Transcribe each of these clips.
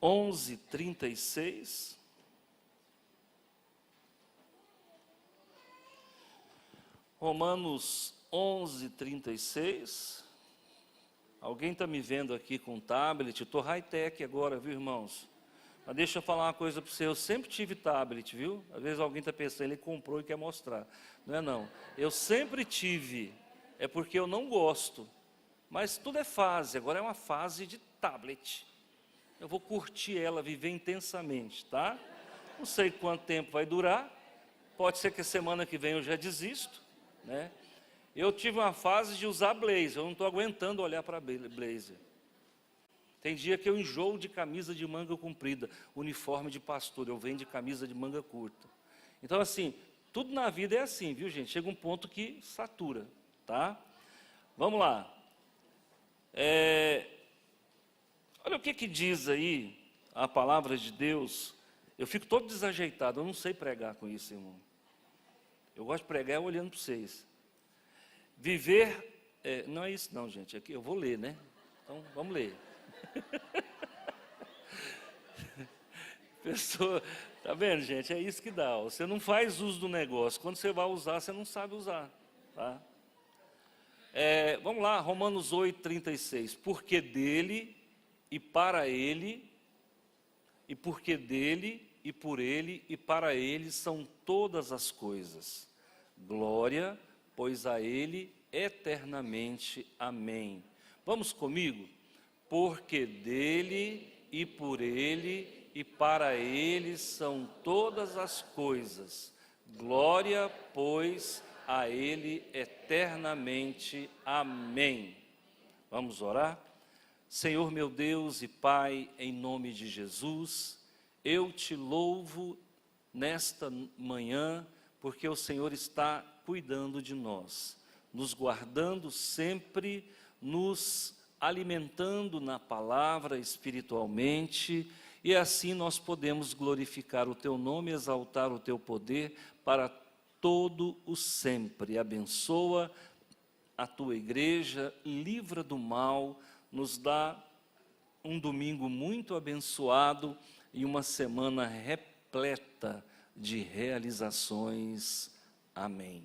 11:36. Romanos 11:36. Alguém está me vendo aqui com tablet? Estou high-tech agora, viu, irmãos? Mas deixa eu falar uma coisa para você, eu sempre tive tablet, viu? Às vezes alguém está pensando, ele comprou e quer mostrar. Não é não. Eu sempre tive, é porque eu não gosto. Mas tudo é fase, agora é uma fase de tablet. Eu vou curtir ela, viver intensamente, tá? Não sei quanto tempo vai durar, pode ser que a semana que vem eu já desisto, né? Eu tive uma fase de usar blazer, eu não estou aguentando olhar para blazer. Tem dia que eu enjoo de camisa de manga comprida, uniforme de pastor, eu venho de camisa de manga curta. Então, assim, tudo na vida é assim, viu, gente? Chega um ponto que satura, tá? Vamos lá. Olha o que diz aí a palavra de Deus. Eu fico todo desajeitado, eu não sei pregar com isso, irmão. Eu gosto de pregar olhando para vocês. Viver, não é isso não, gente, aqui eu vou ler, né? Então, vamos ler. Pessoa, tá vendo, gente? É isso que dá. Você não faz uso do negócio. Quando você vai usar, você não sabe usar, tá? Vamos lá, Romanos 8:36. Porque dele e para ele, e porque dele e por ele e para ele são todas as coisas. Glória, pois a ele eternamente. Amém. Vamos comigo? Porque dele e por ele e para ele são todas as coisas. Glória, pois, a ele eternamente. Amém. Vamos orar? Senhor meu Deus e Pai, em nome de Jesus, eu te louvo nesta manhã, porque o Senhor está cuidando de nós, nos guardando sempre, nos alimentando na palavra espiritualmente, e assim nós podemos glorificar o Teu nome, exaltar o Teu poder para todo o sempre. Abençoa a Tua igreja, livra do mal, nos dá um domingo muito abençoado e uma semana repleta de realizações. Amém.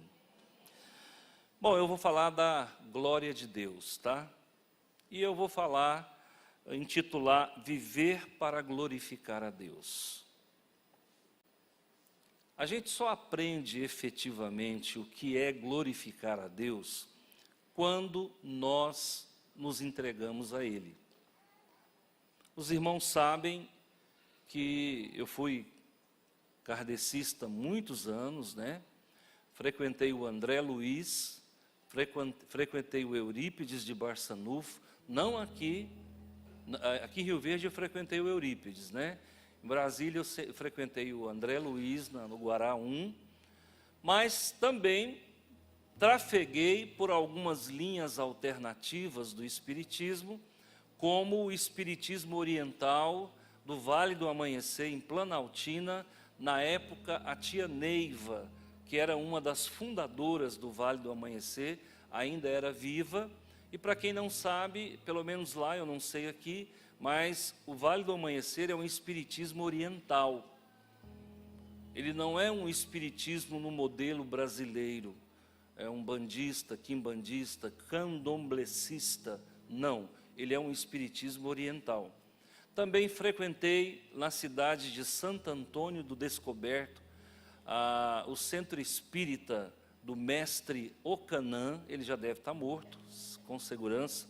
Bom, eu vou falar da glória de Deus, tá? E eu vou intitular Viver para glorificar a Deus. A gente só aprende efetivamente o que é glorificar a Deus quando nós nos entregamos a Ele. Os irmãos sabem que eu fui kardecista muitos anos, né? Frequentei o André Luiz, frequentei o Eurípides de Barçanufo, não aqui em Rio Verde eu frequentei o Eurípides, né? Em Brasília eu frequentei o André Luiz, no Guará 1, mas também trafeguei por algumas linhas alternativas do Espiritismo, como o Espiritismo Oriental do Vale do Amanhecer, em Planaltina, na época a tia Neiva, que era uma das fundadoras do Vale do Amanhecer, ainda era viva, e para quem não sabe, pelo menos lá, eu não sei aqui, mas o Vale do Amanhecer é um espiritismo oriental. Ele não é um espiritismo no modelo brasileiro, é um bandista, quimbandista, candomblessista, não, ele é um espiritismo oriental. Também frequentei na cidade de Santo Antônio do Descoberto, o centro espírita do mestre Ocanã, ele já deve estar morto, com segurança,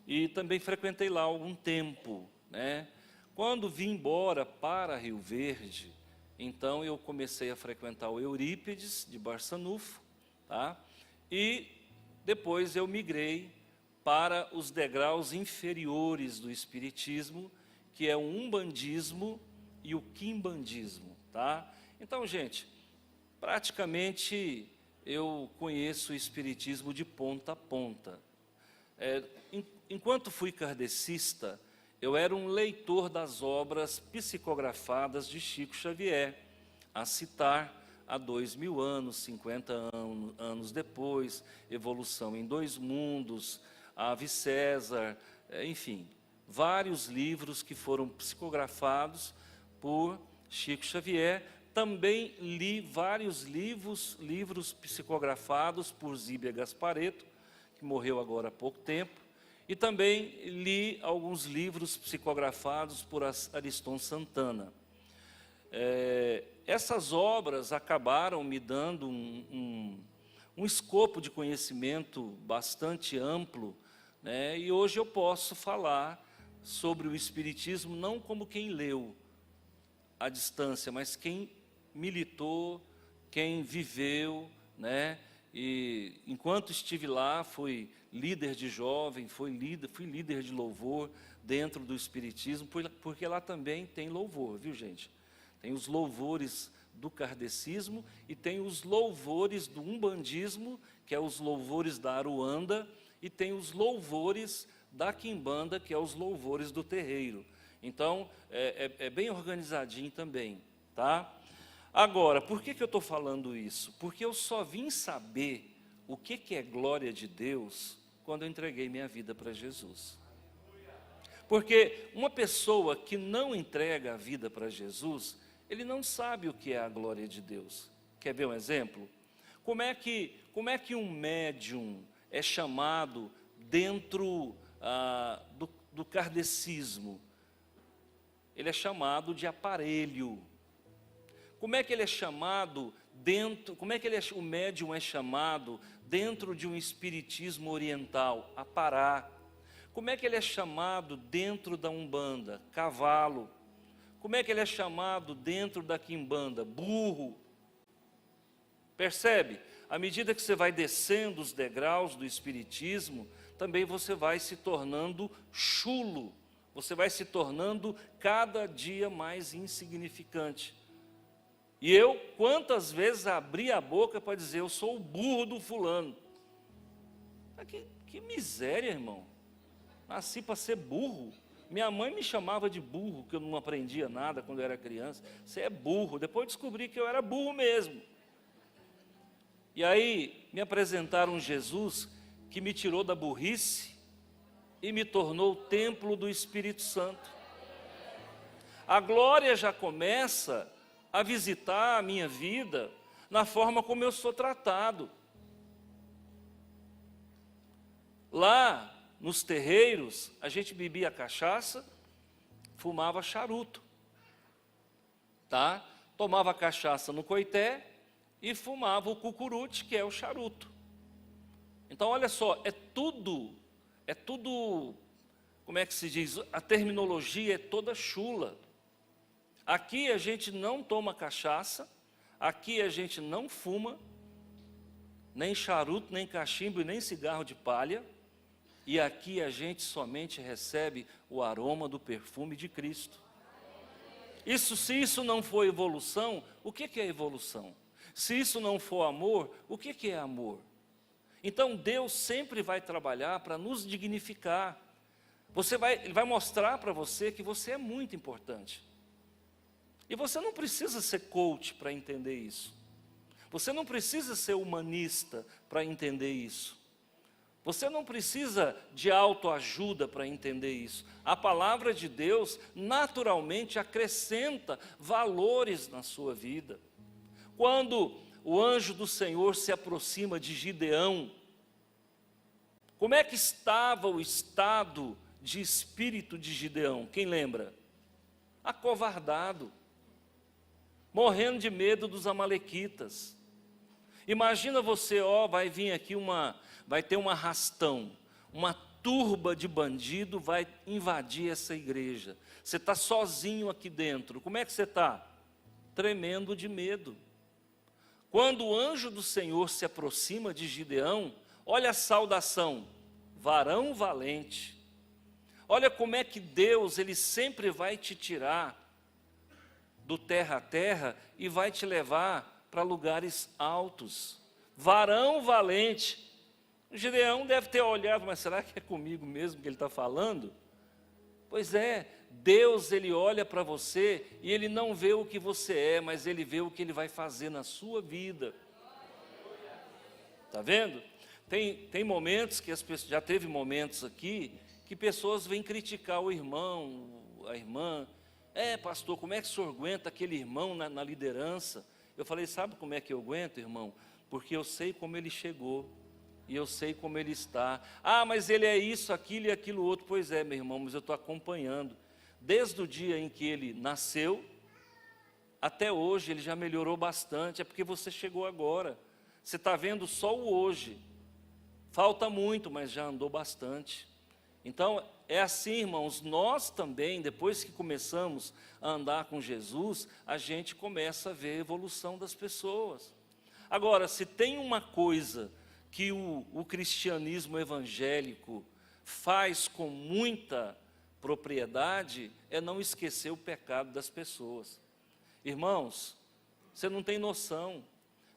e também frequentei lá algum tempo, né? Quando vim embora para Rio Verde, então eu comecei a frequentar o Eurípides de Barçanufo, tá? E depois eu migrei para os degraus inferiores do Espiritismo, que é o umbandismo e o quimbandismo, tá? Então, gente, praticamente eu conheço o Espiritismo de ponta a ponta. Enquanto fui kardecista, eu era um leitor das obras psicografadas de Chico Xavier, a citar há 2000 anos, 50 anos depois, Evolução em Dois Mundos, Ave César, enfim, vários livros que foram psicografados por Chico Xavier. Também li vários livros psicografados por Zíbia Gasparetto, que morreu agora há pouco tempo. E também li alguns livros psicografados por Ariston Santana. Essas obras acabaram me dando um escopo de conhecimento bastante amplo, né? E hoje eu posso falar sobre o Espiritismo não como quem leu à distância, mas quem militou, quem viveu, né? E enquanto estive lá, fui líder de jovem, fui líder de louvor dentro do Espiritismo, porque lá também tem louvor, viu, gente? Tem os louvores do kardecismo e tem os louvores do umbandismo, que é os louvores da Aruanda, e tem os louvores da quimbanda, que é os louvores do terreiro. Então, é bem organizadinho também, tá? Agora, por que eu estou falando isso? Porque eu só vim saber o que é glória de Deus quando eu entreguei minha vida para Jesus. Porque uma pessoa que não entrega a vida para Jesus, ele não sabe o que é a glória de Deus. Quer ver um exemplo? Como é que um médium é chamado dentro do kardecismo? Ele é chamado de aparelho. Como é que ele é chamado dentro, o médium é chamado dentro de um espiritismo oriental? Apará. Como é que ele é chamado dentro da Umbanda? Cavalo. Como é que ele é chamado dentro da quimbanda? Burro. Percebe? À medida que você vai descendo os degraus do espiritismo, também você vai se tornando chulo. Você vai se tornando cada dia mais insignificante. E eu, quantas vezes abri a boca para dizer, eu sou o burro do fulano. Que miséria, irmão. Nasci para ser burro. Minha mãe me chamava de burro, que eu não aprendia nada quando eu era criança. Você é burro. Depois descobri que eu era burro mesmo. E aí me apresentaram Jesus que me tirou da burrice e me tornou o templo do Espírito Santo. A glória já começa a visitar a minha vida na forma como eu sou tratado. Lá nos terreiros, a gente bebia cachaça, fumava charuto, tá? Tomava cachaça no coité e fumava o cucurute, que é o charuto. Então, olha só, é tudo, como é que se diz? A terminologia é toda chula. Aqui a gente não toma cachaça, aqui a gente não fuma, nem charuto, nem cachimbo e nem cigarro de palha, e aqui a gente somente recebe o aroma do perfume de Cristo. Se isso não for evolução, o que é evolução? Se isso não for amor, o que é amor? Então Deus sempre vai trabalhar para nos dignificar. Ele vai mostrar para você que você é muito importante. E você não precisa ser coach para entender isso. Você não precisa ser humanista para entender isso. Você não precisa de autoajuda para entender isso. A palavra de Deus naturalmente acrescenta valores na sua vida. Quando o anjo do Senhor se aproxima de Gideão, como é que estava o estado de espírito de Gideão? Quem lembra? Acovardado, morrendo de medo dos amalequitas. Imagina você, vai vir aqui vai ter um arrastão, uma turba de bandido vai invadir essa igreja. Você está sozinho aqui dentro, como é que você está? Tremendo de medo. Quando o anjo do Senhor se aproxima de Gideão, olha a saudação, varão valente. Olha como é que Deus, Ele sempre vai te tirar do terra a terra e vai te levar para lugares altos. Varão valente. O Gideão deve ter olhado, mas será que é comigo mesmo que ele está falando? Pois é, Deus, Ele olha para você e Ele não vê o que você é, mas Ele vê o que Ele vai fazer na sua vida. Está vendo? Tem momentos que as pessoas, já teve momentos aqui, que pessoas vêm criticar o irmão, a irmã. Pastor, como é que o senhor aguenta aquele irmão na liderança? Eu falei, sabe como é que eu aguento, irmão? Porque eu sei como ele chegou, e eu sei como ele está. Mas ele é isso, aquilo e aquilo outro. Pois é, meu irmão, mas eu estou acompanhando. Desde o dia em que ele nasceu, até hoje, ele já melhorou bastante. É porque você chegou agora. Você está vendo só o hoje. Falta muito, mas já andou bastante. Então, é assim, irmãos, nós também, depois que começamos a andar com Jesus, a gente começa a ver a evolução das pessoas. Agora, se tem uma coisa que o cristianismo evangélico faz com muita propriedade, é não esquecer o pecado das pessoas. Irmãos, você não tem noção,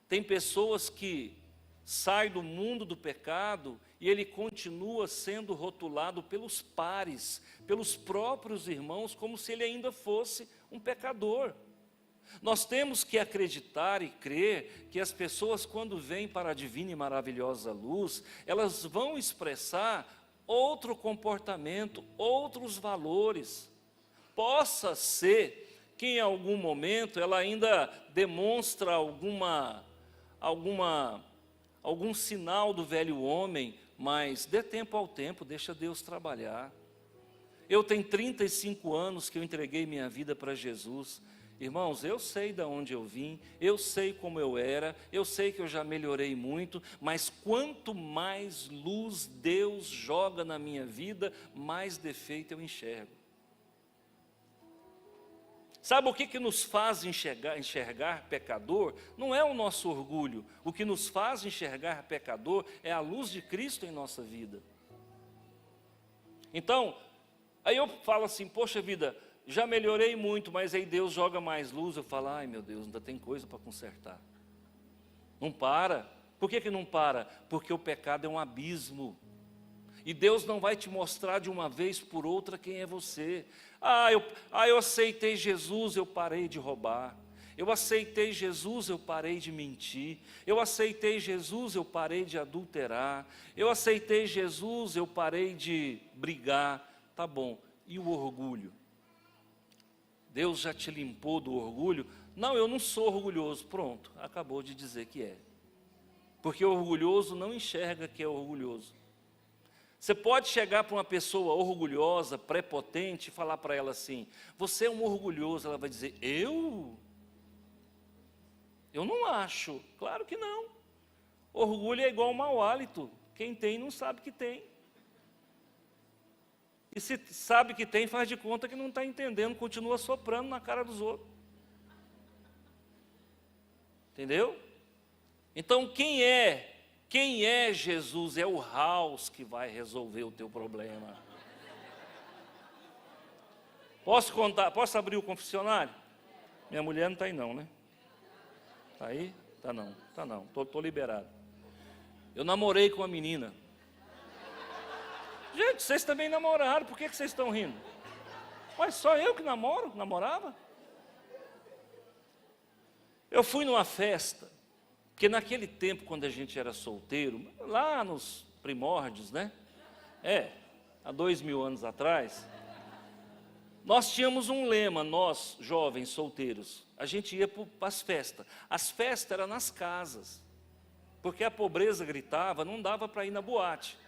tem pessoas que saem do mundo do pecado e ele continua sendo rotulado pelos pares, pelos próprios irmãos, como se ele ainda fosse um pecador. Nós temos que acreditar e crer que as pessoas, quando vêm para a divina e maravilhosa luz, elas vão expressar outro comportamento, outros valores. Possa ser que em algum momento ela ainda demonstra algum sinal do velho homem, mas dê tempo ao tempo, deixa Deus trabalhar. Eu tenho 35 anos que eu entreguei minha vida para Jesus. Irmãos, eu sei de onde eu vim, eu sei como eu era, eu sei que eu já melhorei muito, mas quanto mais luz Deus joga na minha vida, mais defeito eu enxergo. Sabe o que nos faz enxergar pecador? Não é o nosso orgulho. O que nos faz enxergar pecador é a luz de Cristo em nossa vida. Então, aí eu falo assim, poxa vida, já melhorei muito, mas aí Deus joga mais luz. Eu falo, ai meu Deus, ainda tem coisa para consertar. Não para. Por que não para? Porque o pecado é um abismo. E Deus não vai te mostrar de uma vez por outra quem é você. Eu aceitei Jesus, eu parei de roubar. Eu aceitei Jesus, eu parei de mentir. Eu aceitei Jesus, eu parei de adulterar. Eu aceitei Jesus, eu parei de brigar. Tá bom, e o orgulho? Deus já te limpou do orgulho? Não, eu não sou orgulhoso. Pronto, acabou de dizer que é. Porque o orgulhoso não enxerga que é orgulhoso. Você pode chegar para uma pessoa orgulhosa, prepotente, e falar para ela assim, você é um orgulhoso. Ela vai dizer, eu? Eu não acho. Claro que não. Orgulho é igual ao mau hálito. Quem tem não sabe que tem. E se sabe que tem, faz de conta que não está entendendo, continua soprando na cara dos outros. Entendeu? Então quem é Jesus? É o House que vai resolver o teu problema. Posso contar? Posso abrir o confessionário? Minha mulher não está aí não, né? Está aí? Está não, está não, estou liberado. Eu namorei com uma menina. Gente, vocês também namoraram, por que vocês estão rindo? Mas só eu que namorava? Eu fui numa festa, porque naquele tempo, quando a gente era solteiro, lá nos primórdios, né? Há 2000 anos atrás, nós tínhamos um lema, nós, jovens solteiros, a gente ia para as festas. As festas eram nas casas, porque a pobreza gritava, não dava para ir na boate.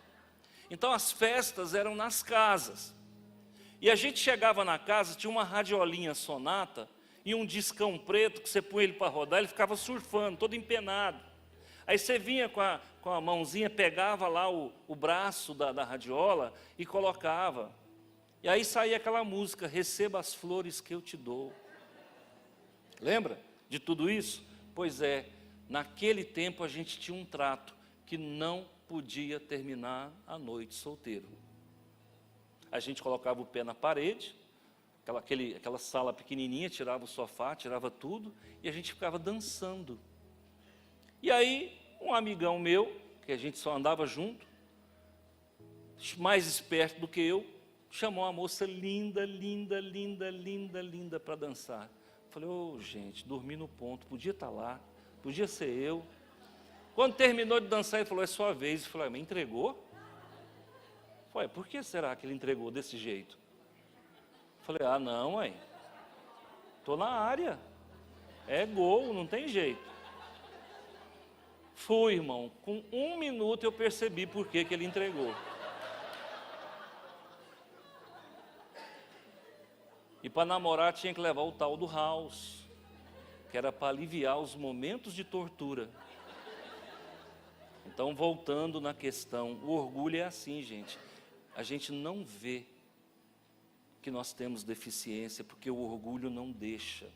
Então as festas eram nas casas. E a gente chegava na casa, tinha uma radiolinha Sonata e um discão preto que você punha ele para rodar, ele ficava surfando, todo empenado. Aí você vinha com a mãozinha, pegava lá o braço da radiola e colocava. E aí saía aquela música, receba as flores que eu te dou. Lembra de tudo isso? Pois é, naquele tempo a gente tinha um trato que não podia terminar a noite solteiro. A gente colocava o pé na parede, aquela sala pequenininha, tirava o sofá, tirava tudo, e a gente ficava dançando. E aí, um amigão meu, que a gente só andava junto, mais esperto do que eu, chamou uma moça linda, linda, linda, linda, linda para dançar. Falei, gente, dormi no ponto, podia estar lá, podia ser eu. Quando terminou de dançar, ele falou, é sua vez. Eu falei, me entregou? Falei, por que será que ele entregou desse jeito? Falei, não, mãe. Estou na área. É gol, não tem jeito. Fui, irmão. Com 1 minuto eu percebi por que ele entregou. E para namorar tinha que levar o tal do house, que era para aliviar os momentos de tortura. Então, voltando na questão, o orgulho é assim, gente. A gente não vê que nós temos deficiência, porque o orgulho não deixa.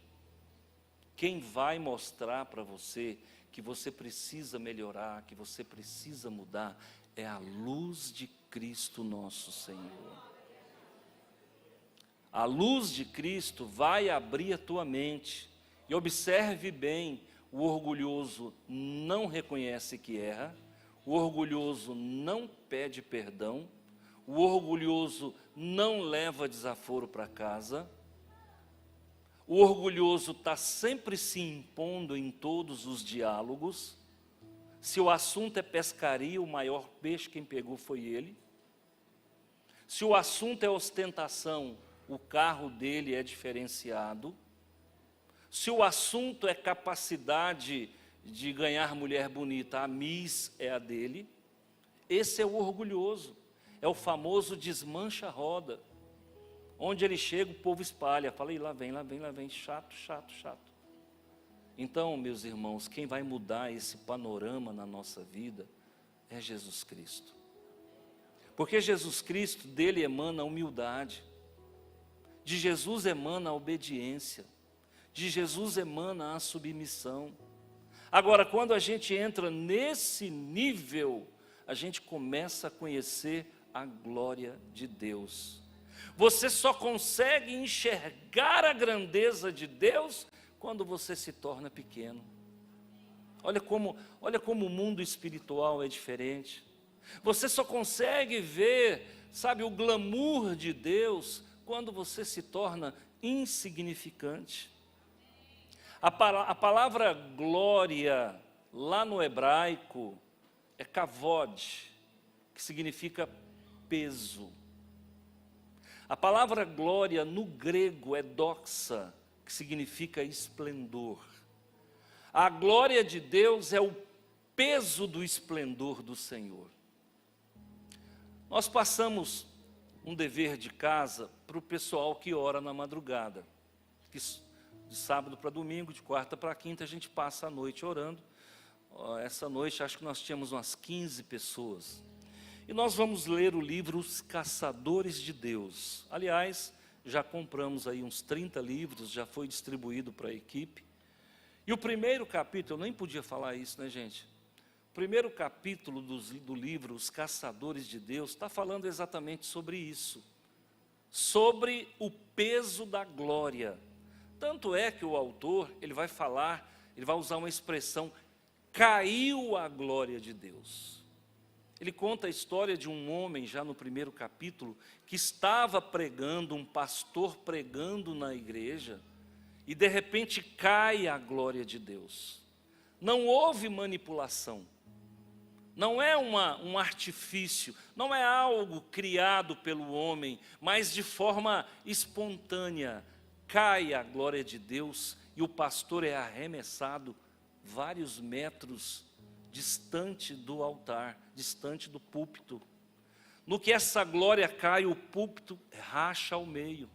Quem vai mostrar para você que você precisa melhorar, que você precisa mudar, é a luz de Cristo nosso Senhor. A luz de Cristo vai abrir a tua mente. E observe bem, o orgulhoso não reconhece que erra, o orgulhoso não pede perdão, o orgulhoso não leva desaforo para casa, o orgulhoso está sempre se impondo em todos os diálogos. Se o assunto é pescaria, o maior peixe quem pegou foi ele. Se o assunto é ostentação, o carro dele é diferenciado. Se o assunto é capacidade de ganhar mulher bonita, a Miss é a dele. Esse é o orgulhoso, é o famoso desmancha-roda. Onde ele chega, o povo espalha. Fala, lá vem, chato. Então, meus irmãos, quem vai mudar esse panorama na nossa vida é Jesus Cristo. Porque Jesus Cristo, dele emana a humildade. De Jesus emana a obediência. De Jesus emana a submissão. Agora, quando a gente entra nesse nível, a gente começa a conhecer a glória de Deus. Você só consegue enxergar a grandeza de Deus quando você se torna pequeno. Olha como o mundo espiritual é diferente. Você só consegue ver, sabe, o glamour de Deus quando você se torna insignificante. A palavra glória, lá no hebraico, é kavod, que significa peso. A palavra glória no grego é doxa, que significa esplendor. A glória de Deus é o peso do esplendor do Senhor. Nós passamos um dever de casa para o pessoal que ora na madrugada. Que de sábado para domingo, de quarta para quinta, a gente passa a noite orando. Essa noite acho que nós tínhamos umas 15 pessoas. E nós vamos ler o livro Os Caçadores de Deus. Aliás, já compramos aí uns 30 livros, já foi distribuído para a equipe. E o primeiro capítulo, eu nem podia falar isso, né, gente? O primeiro capítulo do livro Os Caçadores de Deus está falando exatamente sobre isso. Sobre o peso da glória. Tanto é que o autor, ele vai usar uma expressão, caiu a glória de Deus. Ele conta a história de um homem, já no primeiro capítulo, que estava pregando, um pastor pregando na igreja, e de repente cai a glória de Deus. Não houve manipulação, não é um artifício, não é algo criado pelo homem, mas de forma espontânea, cai a glória de Deus, e o pastor é arremessado vários metros distante do altar, distante do púlpito. No que essa glória cai, o púlpito racha ao meio.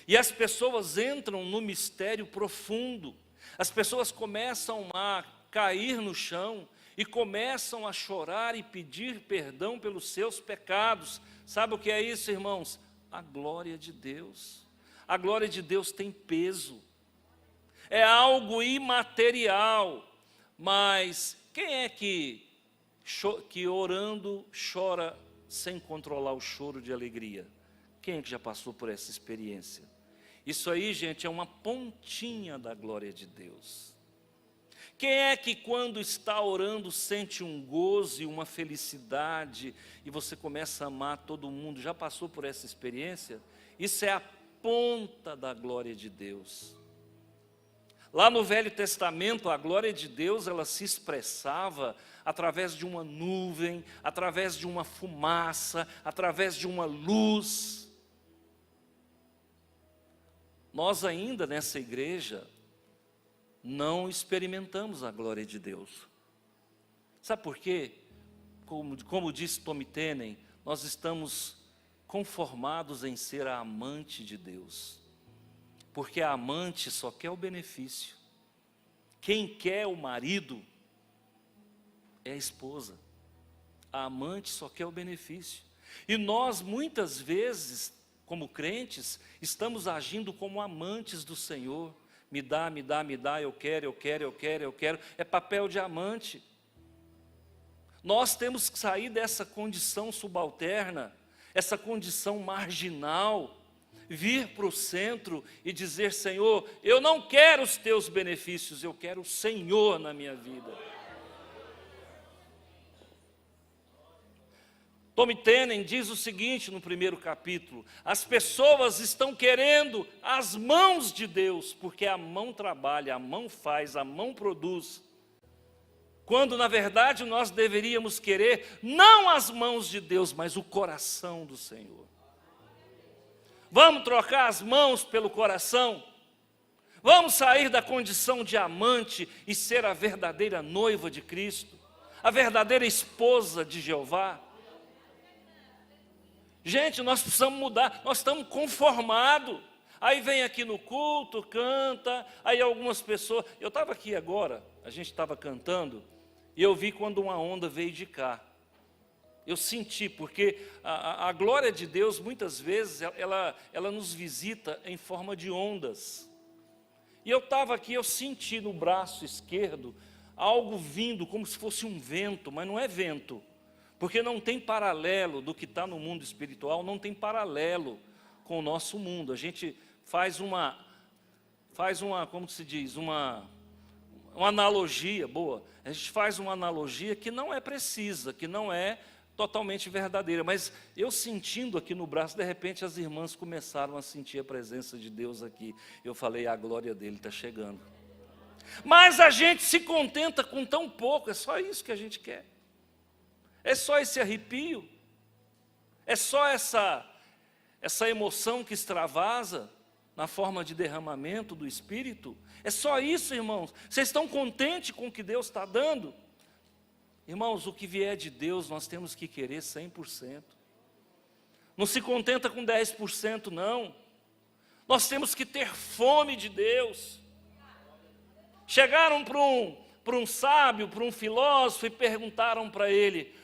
E as pessoas entram no mistério profundo. As pessoas começam a cair no chão e começam a chorar e pedir perdão pelos seus pecados. Sabe o que é isso, irmãos? A glória de Deus. A glória de Deus tem peso. É algo imaterial, mas quem é que orando chora sem controlar o choro de alegria? Quem é que já passou por essa experiência? Isso aí, gente, é uma pontinha da glória de Deus. Quem é que quando está orando sente um gozo e uma felicidade e você começa a amar todo mundo? Já passou por essa experiência? Isso é a ponta da glória de Deus. Lá no Velho Testamento, a glória de Deus, ela se expressava através de uma nuvem, através de uma fumaça, através de uma luz. Nós ainda nessa igreja não experimentamos a glória de Deus. Sabe por quê? Como disse Tommy Tenen, nós estamos conformados em ser a amante de Deus. Porque a amante só quer o benefício. Quem quer o marido é a esposa. A amante só quer o benefício. E nós, muitas vezes, como crentes, estamos agindo como amantes do Senhor. Me dá, me dá, me dá, eu quero, eu quero, eu quero, eu quero. É papel de amante. Nós temos que sair dessa condição subalterna, essa condição marginal, vir para o centro e dizer: Senhor, eu não quero os teus benefícios, eu quero o Senhor na minha vida. Tommy Tenen diz o seguinte no primeiro capítulo: as pessoas estão querendo as mãos de Deus, porque a mão trabalha, a mão faz, a mão produz. Quando na verdade nós deveríamos querer não as mãos de Deus, mas o coração do Senhor. Vamos trocar as mãos pelo coração? Vamos sair da condição de amante e ser a verdadeira noiva de Cristo, a verdadeira esposa de Jeová? Gente, nós precisamos mudar, nós estamos conformados. Aí vem aqui no culto, canta, aí algumas pessoas... Eu estava aqui agora, a gente estava cantando, e eu vi quando uma onda veio de cá. Eu senti, porque a glória de Deus, muitas vezes, ela nos visita em forma de ondas. E eu estava aqui, eu senti no braço esquerdo algo vindo, como se fosse um vento, mas não é vento. Porque não tem paralelo do que está no mundo espiritual, não tem paralelo com o nosso mundo. A gente faz uma como se diz, uma analogia boa. A gente faz uma analogia que não é precisa, que não é totalmente verdadeira. Mas eu sentindo aqui no braço, de repente as irmãs começaram a sentir a presença de Deus aqui. Eu falei: a glória dele está chegando. Mas a gente se contenta com tão pouco, é só isso que a gente quer. É só esse arrepio, é só essa emoção que extravasa na forma de derramamento do Espírito. É só isso, irmãos. Vocês estão contentes com o que Deus está dando? Irmãos, o que vier de Deus nós temos que querer 100%. Não se contenta com 10% não. Nós temos que ter fome de Deus. Chegaram para um sábio, para um filósofo e perguntaram para ele: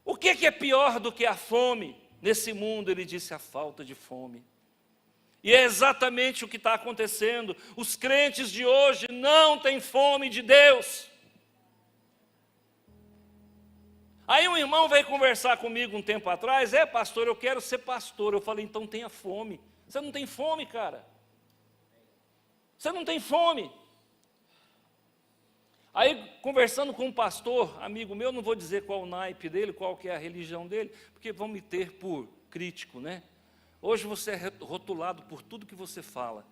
o que é pior do que a fome nesse mundo? Ele disse: a falta de fome. E é exatamente o que está acontecendo. Os crentes de hoje não têm fome de Deus. Aí um irmão veio conversar comigo um tempo atrás: pastor, eu quero ser pastor. Eu falei: então tenha fome. Você não tem fome, cara. Você não tem fome. Aí, conversando com um pastor, amigo meu, não vou dizer qual o naipe dele, qual que é a religião dele, porque vão me ter por crítico, né? Hoje você é rotulado por tudo que você fala.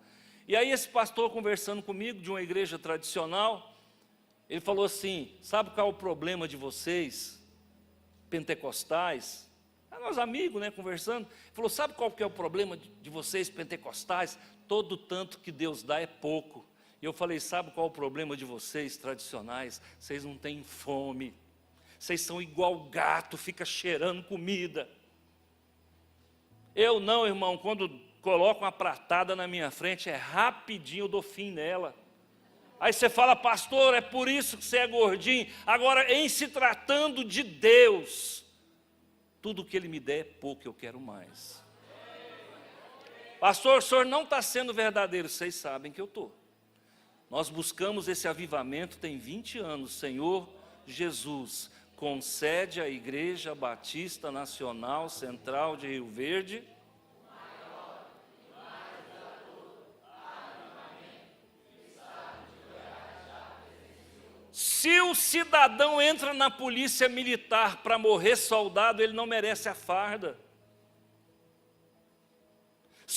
E aí esse pastor, conversando comigo, de uma igreja tradicional, ele falou assim: sabe qual é o problema de vocês, pentecostais? Nós amigos, né, conversando. Ele falou: sabe qual que é o problema de vocês, pentecostais? Todo tanto que Deus dá é pouco. E eu falei: sabe qual é o problema de vocês, tradicionais? Vocês não têm fome. Vocês são igual gato, fica cheirando comida. Eu não, irmão, quando coloco uma pratada na minha frente, é rapidinho, eu dou fim nela. Aí você fala: pastor, é por isso que você é gordinho. Agora, em se tratando de Deus, tudo que Ele me der é pouco, eu quero mais. Pastor, o senhor não está sendo verdadeiro. Vocês sabem que eu estou. Nós buscamos esse avivamento tem 20 anos. Senhor Jesus, concede à Igreja Batista Nacional Central de Rio Verde se o cidadão entra na polícia militar para morrer soldado, ele não merece a farda.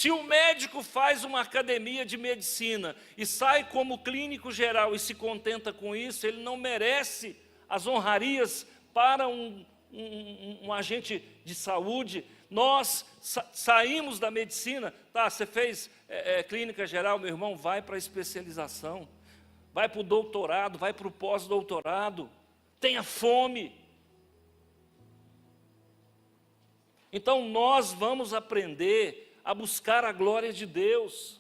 Se o médico faz uma academia de medicina e sai como clínico geral e se contenta com isso, ele não merece as honrarias para um agente de saúde. Nós saímos da medicina, tá, você fez clínica geral, meu irmão, vai para a especialização, vai para o doutorado, vai para o pós-doutorado, tenha fome. Então nós vamos aprender a buscar a glória de Deus.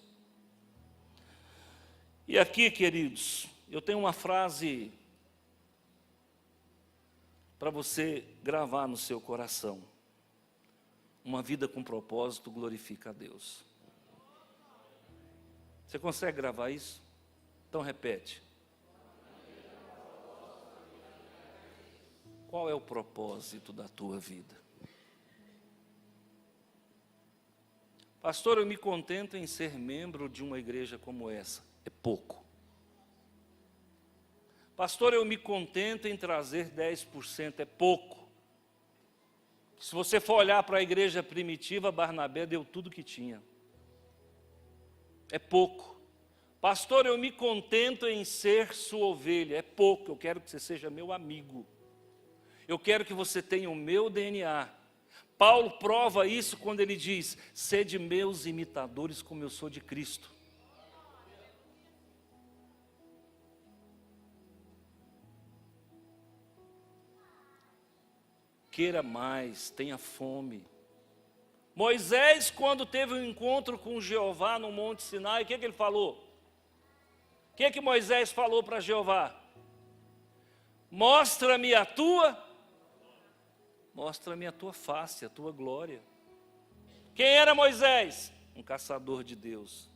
E aqui, queridos, eu tenho uma frase para você gravar no seu coração. Uma vida com propósito glorifica a Deus. Você consegue gravar isso? Então repete. Qual é o propósito da tua vida? Pastor, eu me contento em ser membro de uma igreja como essa. É pouco. Pastor, eu me contento em trazer 10%. É pouco. Se você for olhar para a igreja primitiva, Barnabé deu tudo que tinha. É pouco. Pastor, eu me contento em ser sua ovelha. É pouco. Eu quero que você seja meu amigo. Eu quero que você tenha o meu DNA. Paulo prova isso quando ele diz: sede meus imitadores como eu sou de Cristo. Queira mais, tenha fome. Moisés, quando teve um encontro com Jeová no Monte Sinai, o que ele falou? O que Moisés falou para Jeová? Mostra-me a tua face, a tua glória. Quem era Moisés? Um caçador de Deus.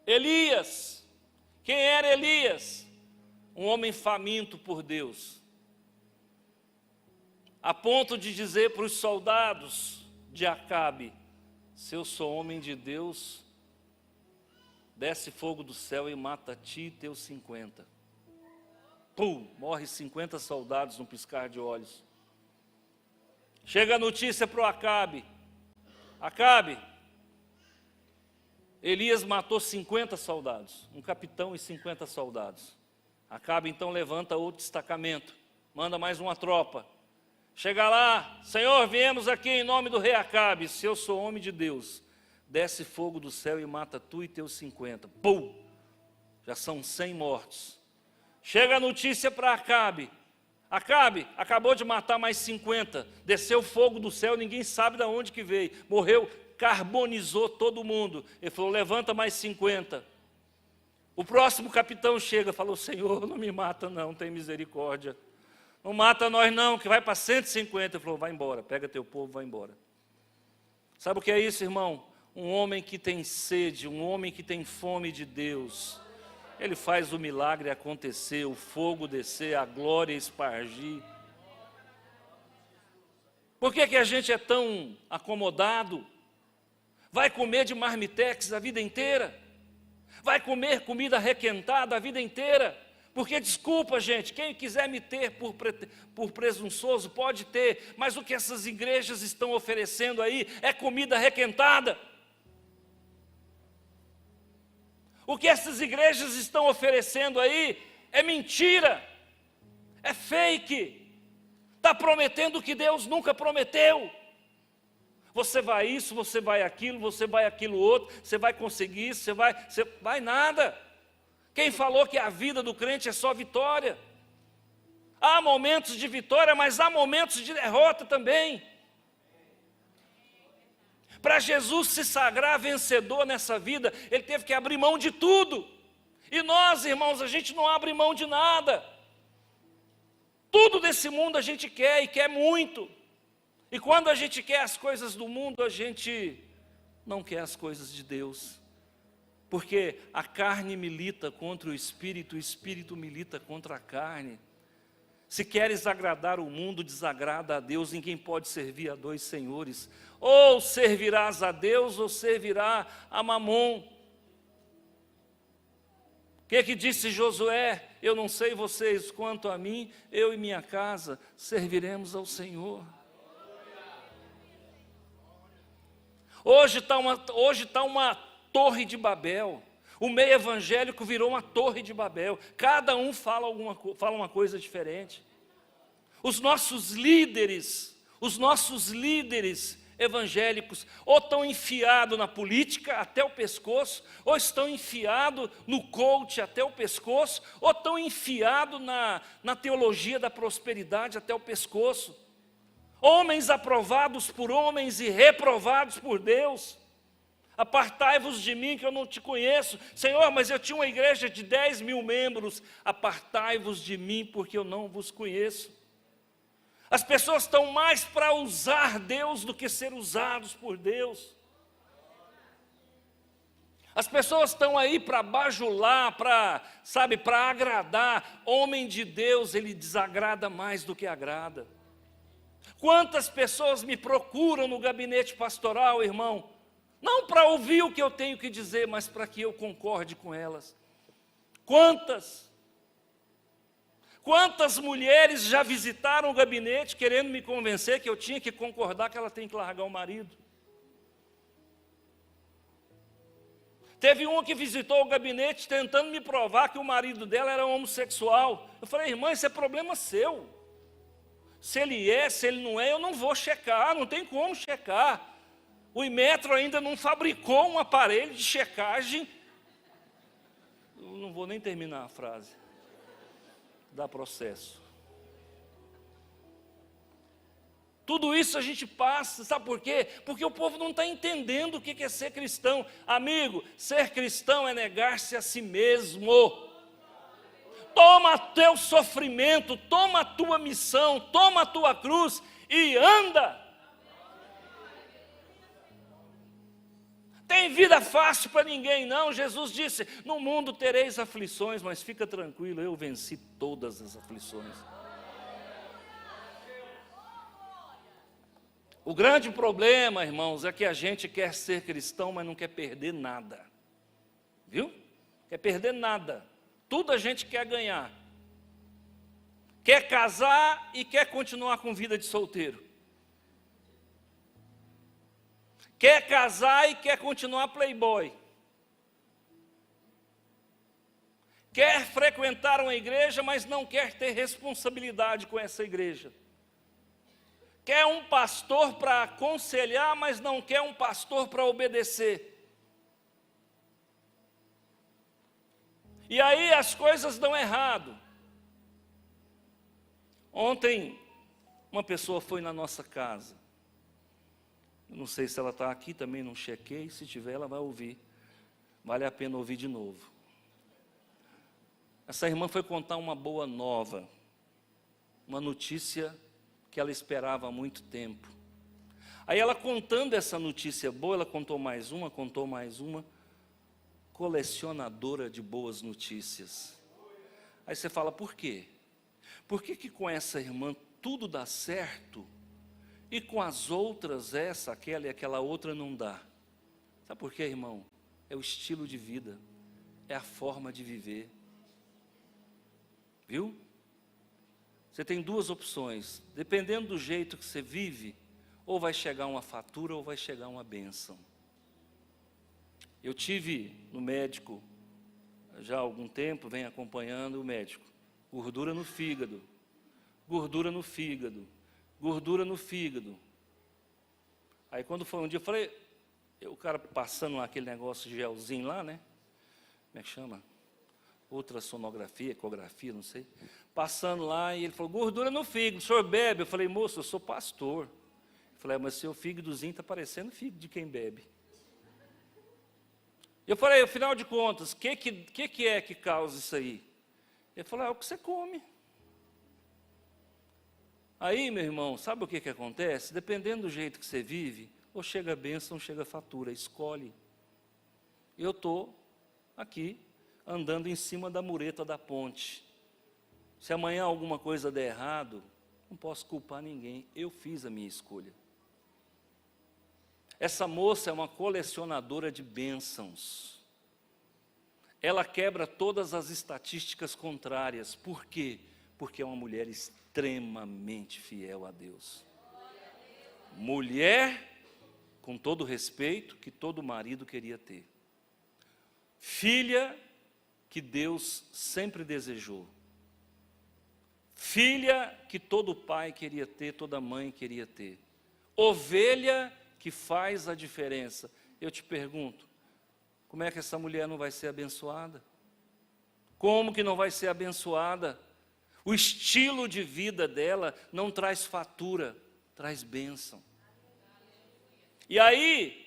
Elias. Quem era Elias? Um homem faminto por Deus. A ponto de dizer para os soldados de Acabe: se eu sou homem de Deus, desce fogo do céu e mata ti e teus 50. Pum, morre 50 soldados num piscar de olhos. Chega a notícia para o Acabe: Acabe, Elias matou 50 soldados, um capitão e 50 soldados. Acabe então levanta outro destacamento, manda mais uma tropa. Chega lá: Senhor, viemos aqui em nome do rei Acabe. Se eu sou homem de Deus, desce fogo do céu e mata tu e teus 50. Pum, já são 100 mortos. Chega a notícia para Acabe: Acabe acabou de matar mais 50, desceu fogo do céu, ninguém sabe de onde que veio, morreu, carbonizou todo mundo. Ele falou: levanta mais 50. O próximo capitão chega, falou: Senhor, não me mata não, tem misericórdia. Não mata nós não, que vai para 150. Ele falou: vai embora, pega teu povo, vai embora. Sabe o que é isso, irmão? Um homem que tem sede, um homem que tem fome de Deus, ele faz o milagre acontecer, o fogo descer, a glória espargir. Por que a gente é tão acomodado? Vai comer de marmitex a vida inteira? Vai comer comida requentada a vida inteira? Porque, desculpa, gente, quem quiser me ter por presunçoso pode ter, mas o que essas igrejas estão oferecendo aí é comida requentada. O que essas igrejas estão oferecendo aí é mentira, é fake, está prometendo o que Deus nunca prometeu. Você vai isso, você vai aquilo outro, você vai conseguir isso, você vai nada. Quem falou que a vida do crente é só vitória? Há momentos de vitória, mas há momentos de derrota também. Para Jesus se sagrar vencedor nessa vida, ele teve que abrir mão de tudo. E nós, irmãos, a gente não abre mão de nada. Tudo desse mundo a gente quer, e quer muito. E quando a gente quer as coisas do mundo, a gente não quer as coisas de Deus. Porque a carne milita contra o espírito milita contra a carne. Se queres agradar o mundo, desagrada a Deus. Ninguém pode servir a dois senhores. Ou servirás a Deus, ou servirá a Mamon. O que disse Josué? Eu não sei vocês, quanto a mim, eu e minha casa serviremos ao Senhor. Hoje tá uma torre de Babel. O meio evangélico virou uma torre de Babel. Cada um fala uma coisa diferente. Os nossos líderes evangélicos ou estão enfiados na política até o pescoço, ou estão enfiados no coach até o pescoço, ou estão enfiados na teologia da prosperidade até o pescoço. Homens aprovados por homens e reprovados por Deus. Apartai-vos de mim que eu não te conheço. Senhor, mas eu tinha uma igreja de 10 mil membros. Apartai-vos de mim porque eu não vos conheço. As pessoas estão mais para usar Deus do que ser usados por Deus. As pessoas estão aí para bajular, para agradar. Homem de Deus, ele desagrada mais do que agrada. Quantas pessoas me procuram no gabinete pastoral, irmão? Não para ouvir o que eu tenho que dizer, mas para que eu concorde com elas. Quantas mulheres já visitaram o gabinete querendo me convencer que eu tinha que concordar que ela tem que largar o marido? Teve uma que visitou o gabinete tentando me provar que o marido dela era homossexual. Eu falei, irmã, isso é problema seu. Se ele não é, eu não vou checar, não tem como checar. O Inmetro ainda não fabricou um aparelho de checagem. Eu não vou nem terminar a frase. Dá processo. Tudo isso a gente passa, sabe por quê? Porque o povo não está entendendo o que é ser cristão. Amigo, ser cristão é negar-se a si mesmo. Toma teu sofrimento, toma a tua missão, toma a tua cruz e anda. Tem vida fácil para ninguém não. Jesus disse, no mundo tereis aflições, mas fica tranquilo, eu venci todas as aflições. O grande problema, irmãos, é que a gente quer ser cristão, mas não quer perder nada. Viu? Quer perder nada. Tudo a gente quer ganhar. Quer casar e quer continuar com vida de solteiro. Quer casar e quer continuar playboy. Quer frequentar uma igreja, mas não quer ter responsabilidade com essa igreja. Quer um pastor para aconselhar, mas não quer um pastor para obedecer. E aí as coisas dão errado. Ontem, uma pessoa foi na nossa casa. Não sei se ela está aqui, também não chequei. Se tiver, ela vai ouvir. Vale a pena ouvir de novo. Essa irmã foi contar uma boa nova. Uma notícia que ela esperava há muito tempo. Aí ela contando essa notícia boa, ela contou mais uma. Colecionadora de boas notícias. Aí você fala, por quê? Por que com essa irmã tudo dá certo? E com as outras, essa, aquela e aquela outra não dá. Sabe por quê, irmão? É o estilo de vida, é a forma de viver. Viu? Você tem duas opções. Dependendo do jeito que você vive, ou vai chegar uma fatura ou vai chegar uma bênção. Eu tive no médico, já há algum tempo, venho acompanhando o médico. Gordura no fígado. Gordura no fígado. Gordura no fígado. Aí quando foi um dia, eu falei, o cara passando lá aquele negócio de gelzinho lá, né? Como é que chama? Ultrassonografia, ecografia, não sei. Passando lá e ele falou, gordura no fígado, o senhor bebe? Eu falei, moço, eu sou pastor. Eu falei, mas seu fígadozinho está parecendo fígado de quem bebe. Eu falei, afinal de contas, o que é que causa isso aí? Ele falou, é o que você come. Aí, meu irmão, sabe o que acontece? Dependendo do jeito que você vive, ou chega a bênção, ou chega a fatura, escolhe. Eu estou aqui, andando em cima da mureta da ponte. Se amanhã alguma coisa der errado, não posso culpar ninguém, eu fiz a minha escolha. Essa moça é uma colecionadora de bênçãos. Ela quebra todas as estatísticas contrárias. Por quê? Porque é uma mulher extremamente fiel a Deus. Mulher com todo o respeito, que todo marido queria ter. Filha que Deus sempre desejou. Filha que todo pai queria ter, toda mãe queria ter. Ovelha que faz a diferença. Eu te pergunto, como é que essa mulher não vai ser abençoada? Como que não vai ser abençoada? O estilo de vida dela não traz fatura, traz bênção. E aí,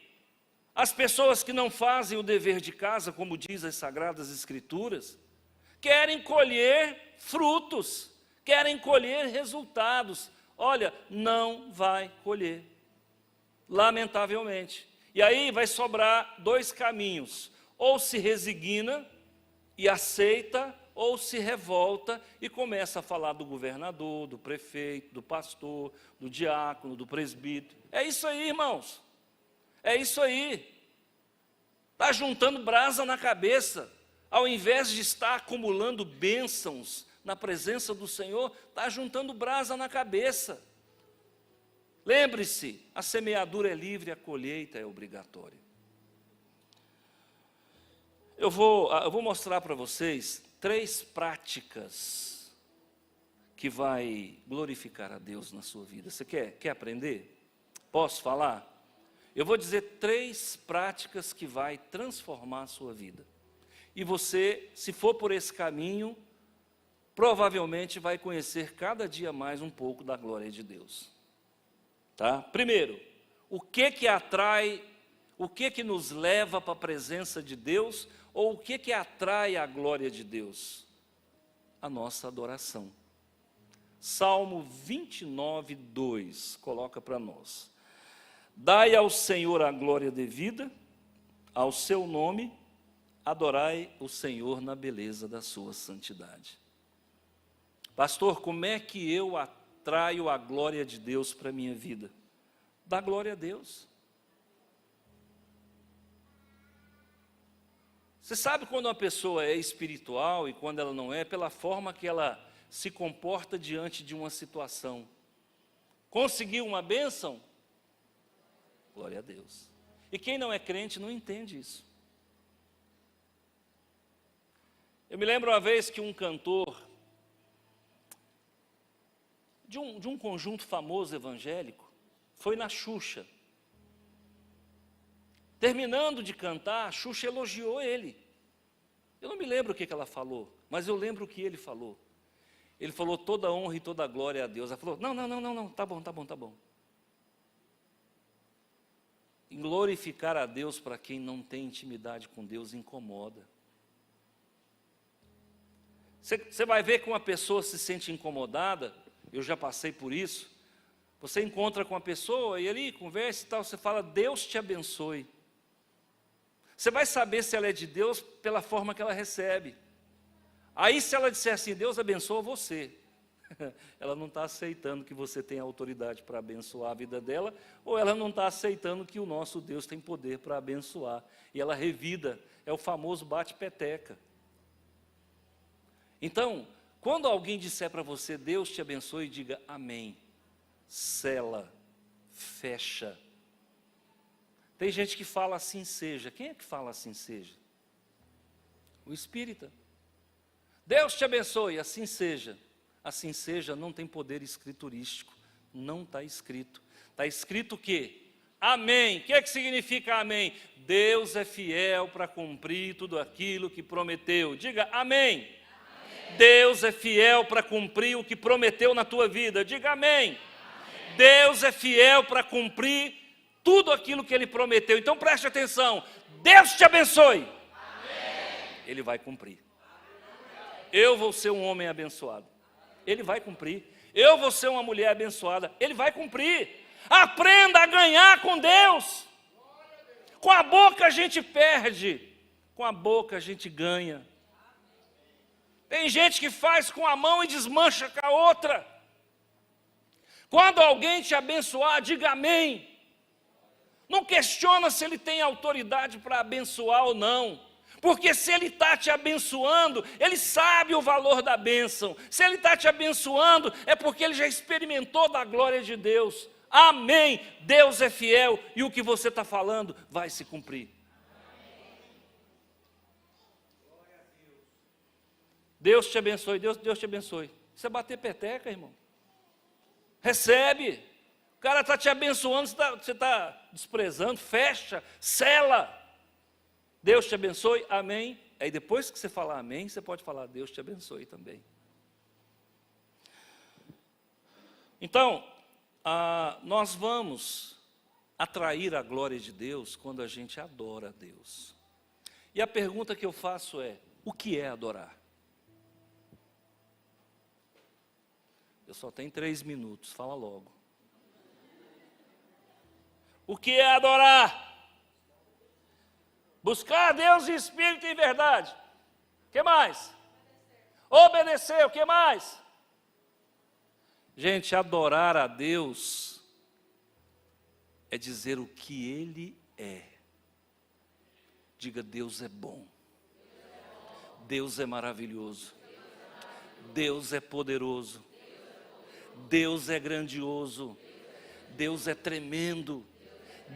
as pessoas que não fazem o dever de casa, como diz as Sagradas Escrituras, querem colher frutos, querem colher resultados. Olha, não vai colher, lamentavelmente. E aí vai sobrar dois caminhos: ou se resigna e aceita, ou se revolta e começa a falar do governador, do prefeito, do pastor, do diácono, do presbítero. É isso aí, irmãos. É isso aí. Está juntando brasa na cabeça. Ao invés de estar acumulando bênçãos na presença do Senhor, está juntando brasa na cabeça. Lembre-se, a semeadura é livre, a colheita é obrigatória. Eu vou mostrar para vocês 3 práticas que vai glorificar a Deus na sua vida. Você quer aprender? Posso falar? Eu vou dizer 3 práticas que vai transformar a sua vida. E você, se for por esse caminho, provavelmente vai conhecer cada dia mais um pouco da glória de Deus. Tá? Primeiro, o que atrai, o que nos leva para a presença de Deus, ou o que atrai a glória de Deus? A nossa adoração. Salmo 29, 2, coloca para nós. Dai ao Senhor a glória devida, ao seu nome, adorai o Senhor na beleza da sua santidade. Pastor, como é que eu atraio a glória de Deus para a minha vida? Dá glória a Deus. Você sabe quando uma pessoa é espiritual e quando ela não é, pela forma que ela se comporta diante de uma situação. Conseguiu uma bênção? Glória a Deus. E quem não é crente não entende isso. Eu me lembro uma vez que um cantor de um conjunto famoso evangélico foi na Xuxa. Terminando de cantar, a Xuxa elogiou ele. Eu não me lembro o que ela falou, mas eu lembro o que ele falou. Ele falou: toda honra e toda glória a Deus. Ela falou: não, tá bom. Glorificar a Deus para quem não tem intimidade com Deus incomoda. Você vai ver que uma pessoa se sente incomodada, eu já passei por isso. Você encontra com a pessoa e ali conversa e tal, você fala: Deus te abençoe. Você vai saber se ela é de Deus pela forma que ela recebe. Aí se ela disser assim: Deus abençoa você, ela não está aceitando que você tem autoridade para abençoar a vida dela, ou ela não está aceitando que o nosso Deus tem poder para abençoar. E ela revida, é o famoso bate-peteca. Então, quando alguém disser para você: Deus te abençoe, diga amém. Sela, fecha. Tem gente que fala assim seja. Quem é que fala assim seja? O espírita. Deus te abençoe, assim seja. Assim seja não tem poder escriturístico. Não está escrito. Está escrito o quê? Amém. O que é que significa amém? Deus é fiel para cumprir tudo aquilo que prometeu. Diga amém. Amém. Deus é fiel para cumprir o que prometeu na tua vida. Diga amém. Amém. Deus é fiel para cumprir tudo aquilo que Ele prometeu. Então preste atenção. Deus te abençoe. Amém. Ele vai cumprir. Eu vou ser um homem abençoado. Ele vai cumprir. Eu vou ser uma mulher abençoada. Ele vai cumprir. Aprenda a ganhar com Deus. Com a boca a gente perde, com a boca a gente ganha. Tem gente que faz com a mão e desmancha com a outra. Quando alguém te abençoar, diga amém. Não questiona se ele tem autoridade para abençoar ou não. Porque se ele está te abençoando, ele sabe o valor da bênção. Se ele está te abençoando, é porque ele já experimentou da glória de Deus. Amém. Deus é fiel e o que você está falando vai se cumprir. Deus te abençoe, Deus te abençoe. Isso é bater peteca, irmão. Recebe. O cara está te abençoando, você está desprezando. Fecha, sela. Deus te abençoe, amém. Aí depois que você falar amém, você pode falar Deus te abençoe também. Então, nós vamos atrair a glória de Deus quando a gente adora a Deus. E a pergunta que eu faço é, o que é adorar? Eu só tenho 3 minutos, fala logo. O que é adorar? Buscar a Deus em espírito e em verdade. O que mais? Obedecer, o que mais? Gente, adorar a Deus é dizer o que Ele é. Diga, Deus é bom. Deus é maravilhoso. Deus é poderoso. Deus é grandioso, Deus é tremendo,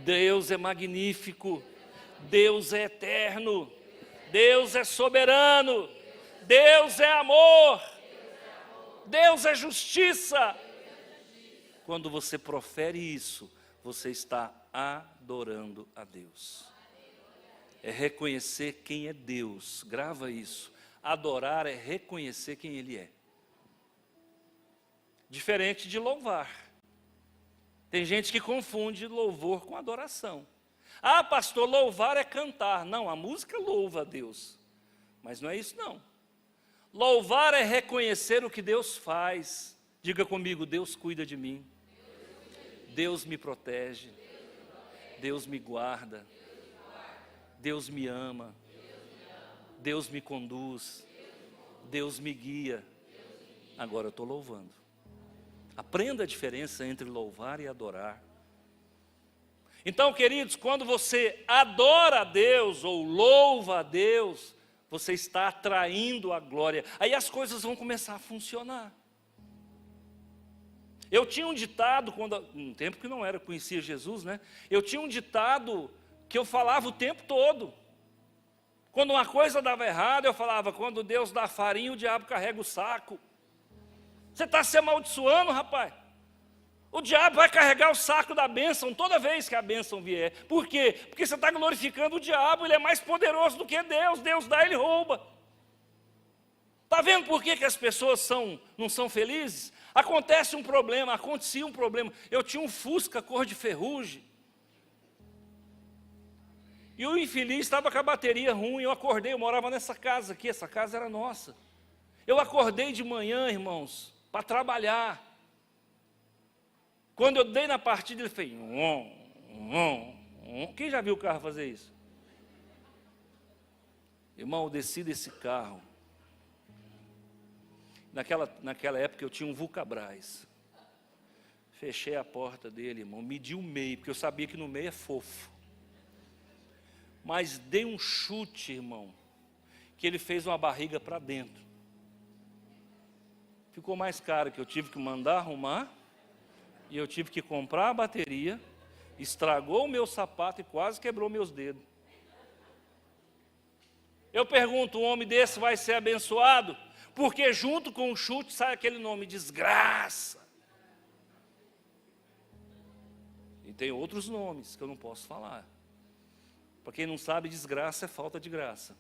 Deus é magnífico, Deus é eterno, Deus é soberano, Deus é amor, Deus é justiça. Quando você profere isso, você está adorando a Deus. É reconhecer quem é Deus, grava isso. Adorar é reconhecer quem Ele é. Diferente de louvar. Tem gente que confunde louvor com adoração. Ah, pastor, louvar é cantar. Não, a música louva a Deus. Mas não é isso não. Louvar é reconhecer o que Deus faz. Diga comigo, Deus cuida de mim. Deus me protege. Deus me guarda. Deus me ama. Deus me conduz. Deus me guia. Agora eu estou louvando. Aprenda a diferença entre louvar e adorar. Então, queridos, quando você adora a Deus ou louva a Deus, você está atraindo a glória. Aí as coisas vão começar a funcionar. Eu tinha um ditado, um tempo que não era, conhecia Jesus, né? Eu tinha um ditado que eu falava o tempo todo. Quando uma coisa dava errado, eu falava, quando Deus dá farinha, o diabo carrega o saco. Você está se amaldiçoando, rapaz. O diabo vai carregar o saco da bênção toda vez que a bênção vier. Por quê? Porque você está glorificando o diabo, ele é mais poderoso do que Deus. Deus dá, ele rouba. Está vendo por que as pessoas não são felizes? Acontecia um problema. Eu tinha um Fusca cor de ferrugem. E o infeliz estava com a bateria ruim. Eu acordei, eu morava nessa casa aqui, essa casa era nossa. Eu acordei de manhã, irmãos, para trabalhar. Quando eu dei na partida, ele fez... Quem já viu o carro fazer isso? Irmão, eu desci desse carro. Naquela época eu tinha um Vulcabras. Fechei a porta dele, irmão, medi o meio, porque eu sabia que no meio é fofo. Mas dei um chute, irmão, que ele fez uma barriga para dentro. Ficou mais caro, que eu tive que mandar arrumar, e eu tive que comprar a bateria, estragou o meu sapato e quase quebrou meus dedos. Eu pergunto, um homem desse vai ser abençoado? Porque junto com o chute sai aquele nome, desgraça. E tem outros nomes que eu não posso falar. Para quem não sabe, desgraça é falta de graça.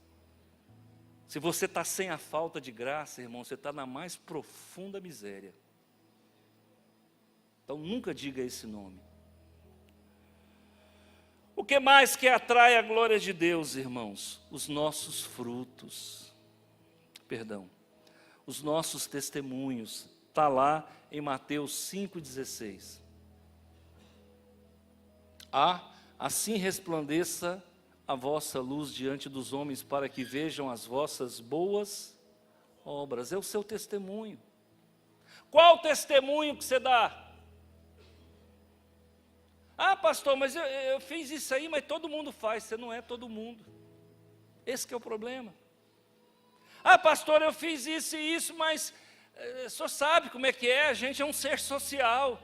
Se você está sem a falta de graça, irmão, você está na mais profunda miséria. Então nunca diga esse nome. O que mais que atrai a glória de Deus, irmãos? Os nossos frutos. Os nossos testemunhos. Está lá em Mateus 5,16. Assim resplandeça a vossa luz diante dos homens, para que vejam as vossas boas obras. É o seu testemunho. Qual o testemunho que você dá? Ah, pastor, mas eu fiz isso aí, mas todo mundo faz. Você não é todo mundo. Esse que é o problema. Ah, pastor, eu fiz isso e isso, mas o senhor sabe como é que é, a gente é um ser social.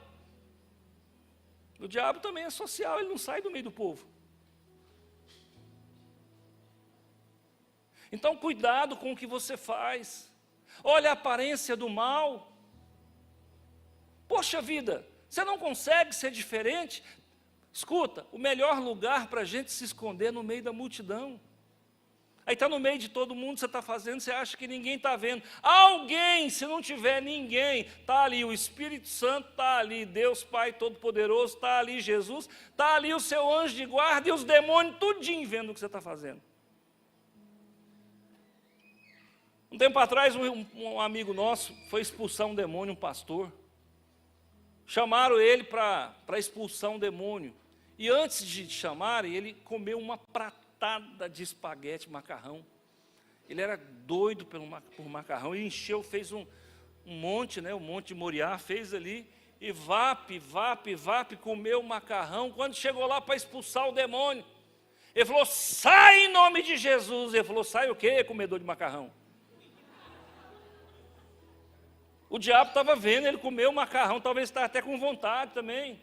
O diabo também é social, ele não sai do meio do povo. Então, cuidado com o que você faz. Olha a aparência do mal. Poxa vida, você não consegue ser diferente? Escuta, o melhor lugar para a gente se esconder é no meio da multidão. Aí está no meio de todo mundo, você está fazendo, você acha que ninguém está vendo. Alguém, se não tiver ninguém, está ali o Espírito Santo, está ali Deus Pai Todo-Poderoso, está ali Jesus, está ali o seu anjo de guarda e os demônios tudinho vendo o que você está fazendo. Um tempo atrás, um amigo nosso foi expulsar um demônio, um pastor. Chamaram ele para expulsar um demônio. E antes de chamarem, ele comeu uma pratada de espaguete, macarrão. Ele era doido por macarrão, e encheu, fez um monte, né, um monte de Moriá, fez ali, e vape, comeu o macarrão. Quando chegou lá para expulsar o demônio, ele falou, sai em nome de Jesus. Ele falou, sai o quê, comedor de macarrão? O diabo estava vendo, ele comeu o macarrão, talvez estava até com vontade também.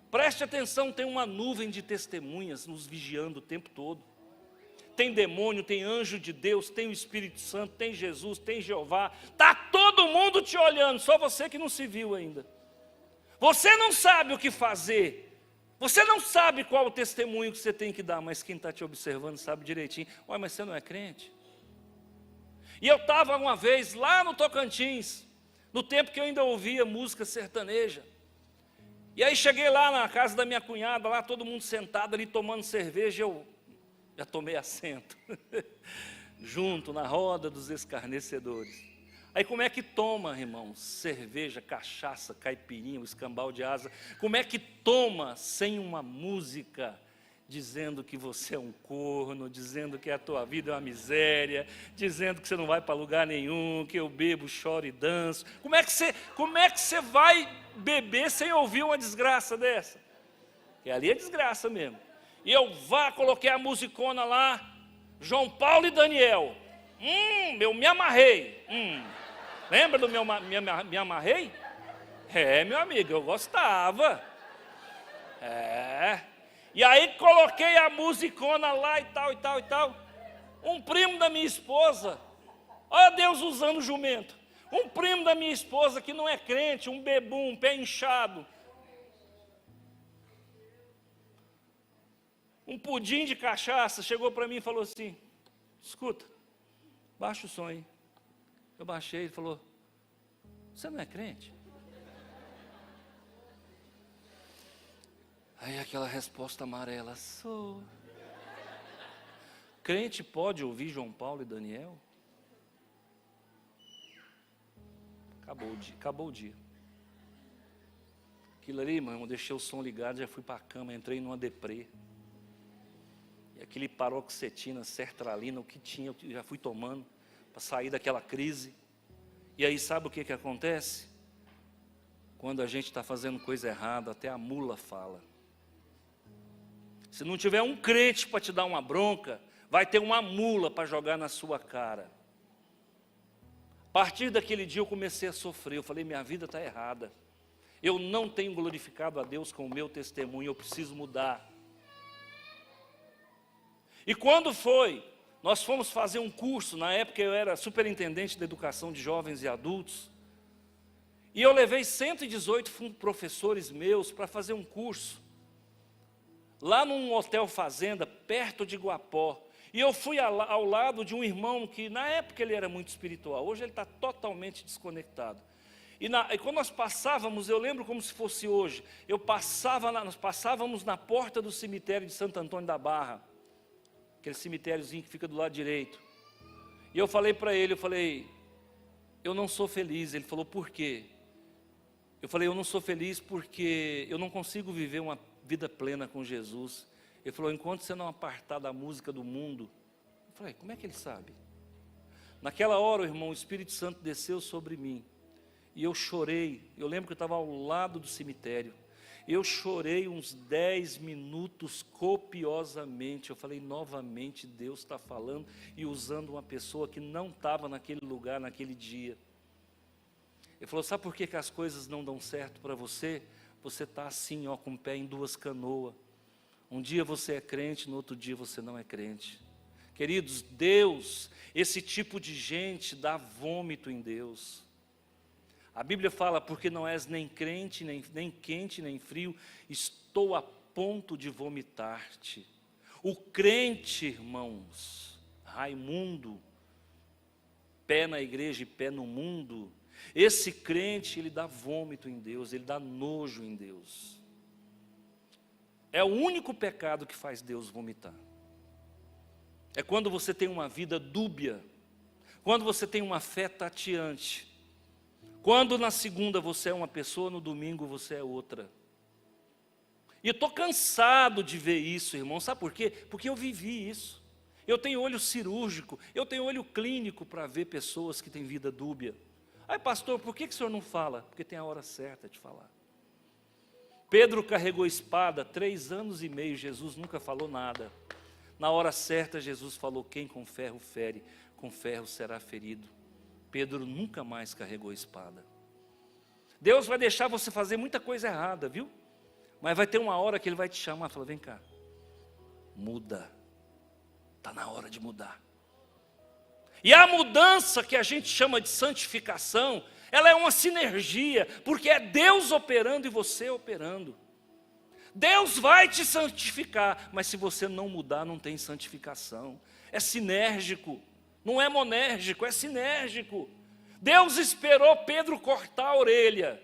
Preste atenção, tem uma nuvem de testemunhas nos vigiando o tempo todo. Tem demônio, tem anjo de Deus, tem o Espírito Santo, tem Jesus, tem Jeová. Está todo mundo te olhando, só você que não se viu ainda. Você não sabe o que fazer. Você não sabe qual o testemunho que você tem que dar, mas quem está te observando sabe direitinho. Ué, mas você não é crente? E eu estava uma vez lá no Tocantins, no tempo que eu ainda ouvia música sertaneja. E aí cheguei lá na casa da minha cunhada, lá todo mundo sentado ali tomando cerveja, eu já tomei assento, junto na roda dos escarnecedores. Aí como é que toma, irmãos, cerveja, cachaça, caipirinha, o escambau de asa, como é que toma sem uma música dizendo que você é um corno, dizendo que a tua vida é uma miséria, dizendo que você não vai para lugar nenhum, que eu bebo, choro e danço? Como é que você vai beber sem ouvir uma desgraça dessa? Que ali é desgraça mesmo. E eu coloquei a musicona lá, João Paulo e Daniel. Eu me amarrei. Lembra do me amarrei? É, meu amigo, eu gostava. E aí coloquei a musicona lá e tal. Um primo da minha esposa, olha Deus usando o jumento. Um primo da minha esposa que não é crente, um bebum, um pé inchado. Um pudim de cachaça, chegou para mim e falou assim, escuta, baixa o som aí. Eu baixei, ele falou, você não é crente? Aí aquela resposta amarela, sou. Crente pode ouvir João Paulo e Daniel? Acabou o dia. Aquilo ali, irmão, eu deixei o som ligado, já fui para a cama, entrei numa deprê. E aquele paroxetina, sertralina, o que tinha, eu já fui tomando para sair daquela crise. E aí sabe o que acontece? Quando a gente está fazendo coisa errada, até a mula fala. Se não tiver um crente para te dar uma bronca, vai ter uma mula para jogar na sua cara. A partir daquele dia eu comecei a sofrer, eu falei, minha vida está errada. Eu não tenho glorificado a Deus com o meu testemunho, eu preciso mudar. E quando foi? Nós fomos fazer um curso, na época eu era superintendente de educação de jovens e adultos, e eu levei 118 professores meus para fazer um curso, lá num hotel fazenda, perto de Guapó. E eu fui ao lado de um irmão que, na época, ele era muito espiritual. Hoje ele está totalmente desconectado. E quando nós passávamos, eu lembro como se fosse hoje, nós passávamos na porta do cemitério de Santo Antônio da Barra, aquele cemitériozinho que fica do lado direito. E eu falei para ele, eu não sou feliz. Ele falou, por quê? Eu falei, eu não sou feliz porque eu não consigo viver uma vida plena com Jesus. Ele falou, enquanto você não apartar da música do mundo. Eu falei, como é que ele sabe? Naquela hora, irmão, o Espírito Santo desceu sobre mim. E eu chorei. Eu lembro que eu estava ao lado do cemitério. Eu chorei uns 10 minutos copiosamente. Eu falei, novamente Deus está falando e usando uma pessoa que não estava naquele lugar, naquele dia. Ele falou, sabe por que as coisas não dão certo para você? você está assim, ó, com o pé em duas canoas. Um dia você é crente, no outro dia você não é crente. Queridos, Deus, esse tipo de gente dá vômito em Deus. A Bíblia fala, porque não és nem crente, nem quente, nem frio, estou a ponto de vomitar-te. O crente, irmãos, Raimundo, pé na igreja e pé no mundo, esse crente, ele dá vômito em Deus, ele dá nojo em Deus. É o único pecado que faz Deus vomitar. É quando você tem uma vida dúbia, quando você tem uma fé tateante, quando na segunda você é uma pessoa, no domingo você é outra. E eu estou cansado de ver isso, irmão, sabe por quê? Porque eu vivi isso. Eu tenho olho cirúrgico, eu tenho olho clínico para ver pessoas que têm vida dúbia. Aí, pastor, por que o senhor não fala? Porque tem a hora certa de falar. Pedro carregou espada 3 anos e meio, Jesus nunca falou nada. Na hora certa, Jesus falou, quem com ferro fere, com ferro será ferido. Pedro nunca mais carregou espada. Deus vai deixar você fazer muita coisa errada, viu? Mas vai ter uma hora que Ele vai te chamar e falar, vem cá, muda. Está na hora de mudar. E a mudança que a gente chama de santificação, ela é uma sinergia, porque é Deus operando e você operando. Deus vai te santificar, mas se você não mudar, não tem santificação. É sinérgico, não é monérgico, é sinérgico. Deus esperou Pedro cortar a orelha,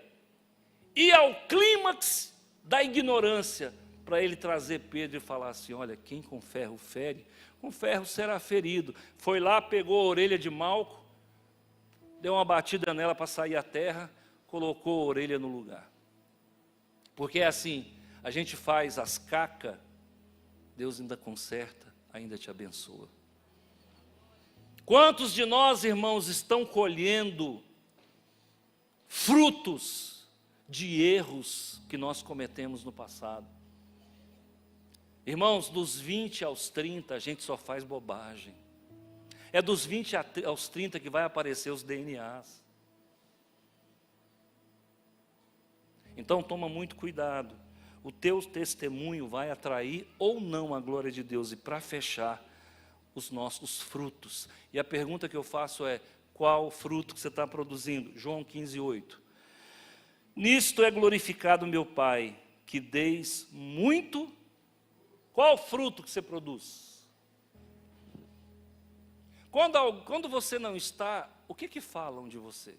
e ao clímax da ignorância, para ele trazer Pedro e falar assim, olha, quem com ferro fere, com ferro será ferido. Foi lá, pegou a orelha de Malco, deu uma batida nela para sair a terra, colocou a orelha no lugar. Porque é assim, a gente faz as cacas, Deus ainda conserta, ainda te abençoa. Quantos de nós, irmãos, estão colhendo frutos de erros que nós cometemos no passado? Irmãos, dos 20 aos 30, a gente só faz bobagem. É dos 20 aos 30 que vai aparecer os DNAs. Então, toma muito cuidado. O teu testemunho vai atrair ou não a glória de Deus. E para fechar, os nossos frutos. E a pergunta que eu faço é, qual fruto que você está produzindo? João 15:8. Nisto é glorificado meu Pai, que deis muito. Qual fruto que você produz? Quando você não está, o que falam de você?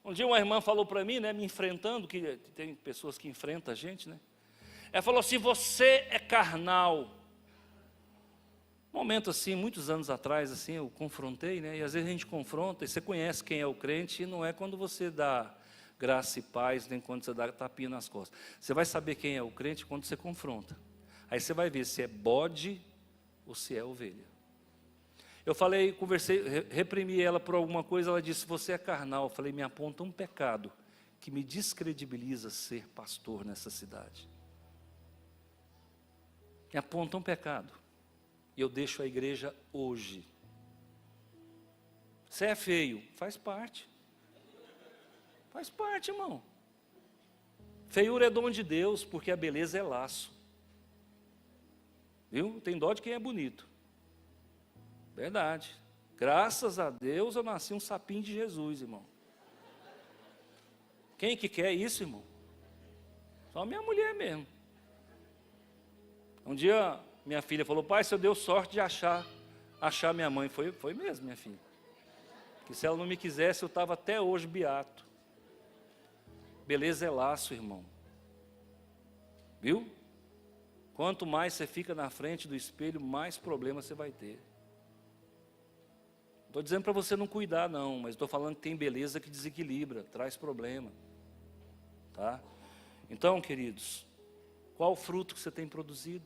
Um dia uma irmã falou para mim, né, me enfrentando, que tem pessoas que enfrentam a gente, né? Ela falou assim, você é carnal. Um momento assim, muitos anos atrás, assim, eu confrontei, né? E às vezes a gente confronta, e você conhece quem é o crente, e não é quando você dá graça e paz, nem quando você dá tapinha nas costas. Você vai saber quem é o crente quando você confronta. Aí você vai ver se é bode ou se é ovelha. Eu falei, conversei, reprimi ela por alguma coisa, ela disse, você é carnal. Eu falei, me aponta um pecado que me descredibiliza ser pastor nessa cidade. Me aponta um pecado. E eu deixo a igreja hoje. Você é feio, faz parte. Faz parte, irmão. Feiura é dom de Deus, porque a beleza é laço. Viu? Tem dó de quem é bonito. Verdade. Graças a Deus eu nasci um sapinho de Jesus, irmão. Quem que quer isso, irmão? Só minha mulher mesmo. Um dia minha filha falou, pai, você deu sorte de achar minha mãe. Foi mesmo, minha filha. Porque se ela não me quisesse, eu estava até hoje beato. Beleza é laço, irmão. Viu? Quanto mais você fica na frente do espelho, mais problemas você vai ter. Não estou dizendo para você não cuidar, não, mas estou falando que tem beleza que desequilibra, traz problema. Tá? Então, queridos, qual o fruto que você tem produzido?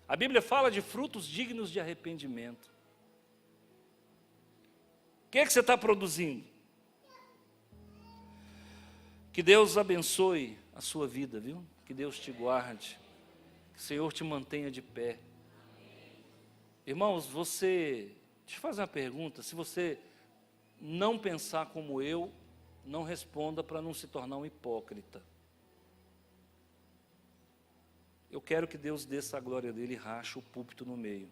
A Bíblia fala de frutos dignos de arrependimento. O que é que você está produzindo? Que Deus abençoe a sua vida, viu? Que Deus te guarde. Que o Senhor te mantenha de pé. Irmãos, deixa eu fazer uma pergunta. Se você não pensar como eu, não responda para não se tornar um hipócrita. Eu quero que Deus desça a glória dele e rache o púlpito no meio.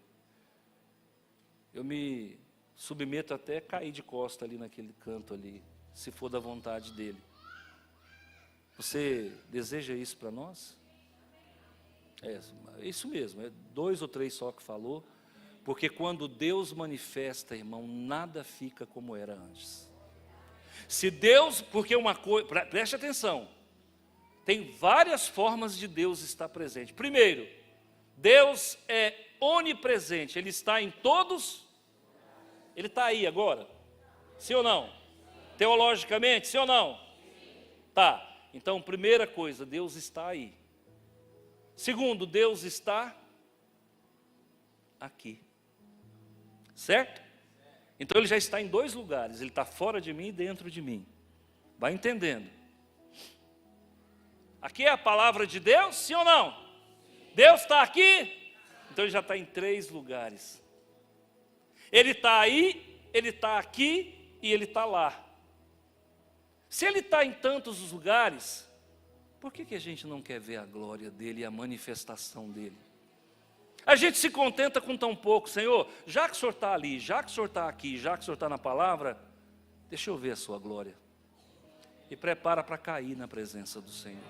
Eu me submeto até cair de costa ali naquele canto ali, se for da vontade dele. Você deseja isso para nós? É isso mesmo, é 2 ou 3 só que falou, porque quando Deus manifesta, irmão, nada fica como era antes. Se Deus, porque uma coisa, preste atenção, tem várias formas de Deus estar presente. Primeiro, Deus é onipresente, Ele está em todos, Ele está aí agora, sim ou não? Teologicamente, sim ou não? Tá, então primeira coisa, Deus está aí. Segundo, Deus está aqui, certo? Então Ele já está em 2 lugares, Ele está fora de mim e dentro de mim, vai entendendo. Aqui é a palavra de Deus, sim ou não? Deus está aqui, então Ele já está em 3 lugares. Ele está aí, Ele está aqui e Ele está lá. Se Ele está em tantos lugares, por que a gente não quer ver a glória dEle e a manifestação dEle? A gente se contenta com tão pouco. Senhor, já que o Senhor está ali, já que o Senhor está aqui, já que o Senhor está na palavra, deixa eu ver a sua glória. E prepara para cair na presença do Senhor.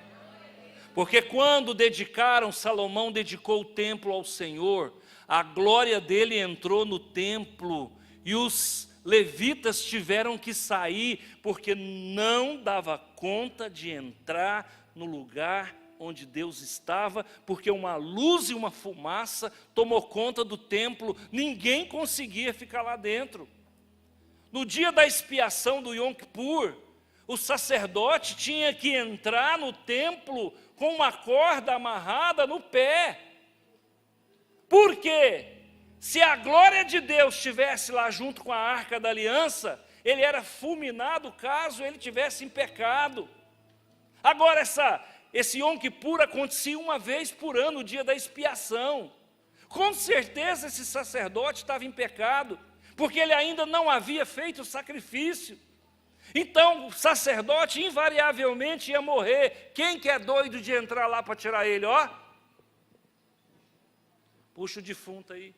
Porque quando Salomão dedicou o templo ao Senhor, a glória dele entrou no templo e os levitas tiveram que sair, porque não dava conta de entrar no lugar onde Deus estava, porque uma luz e uma fumaça tomou conta do templo, ninguém conseguia ficar lá dentro. No dia da expiação do Yom Kippur, o sacerdote tinha que entrar no templo com uma corda amarrada no pé. Por quê? Se a glória de Deus estivesse lá junto com a arca da aliança, ele era fulminado caso ele tivesse em pecado. Agora esse Yom Kippur acontecia uma vez por ano, o dia da expiação. Com certeza esse sacerdote estava em pecado, porque ele ainda não havia feito o sacrifício. Então o sacerdote invariavelmente ia morrer. Quem que é doido de entrar lá para tirar ele, ó? Puxa o defunto aí.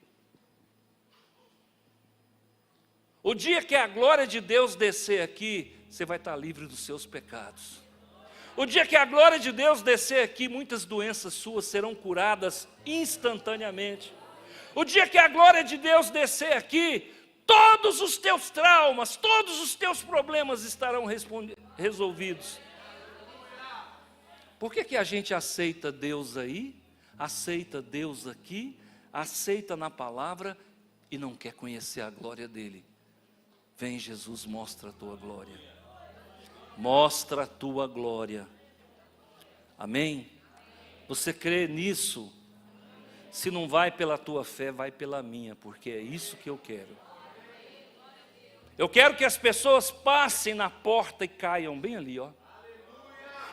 O dia que a glória de Deus descer aqui, você vai estar livre dos seus pecados. O dia que a glória de Deus descer aqui, muitas doenças suas serão curadas instantaneamente. O dia que a glória de Deus descer aqui, todos os teus traumas, todos os teus problemas estarão resolvidos. Por que a gente aceita Deus aí, aceita Deus aqui, aceita na palavra e não quer conhecer a glória dele? Vem Jesus, mostra a tua glória. Mostra a tua glória. Amém? Você crê nisso? Se não vai pela tua fé, vai pela minha, porque é isso que eu quero. Eu quero que as pessoas passem na porta e caiam bem ali, ó.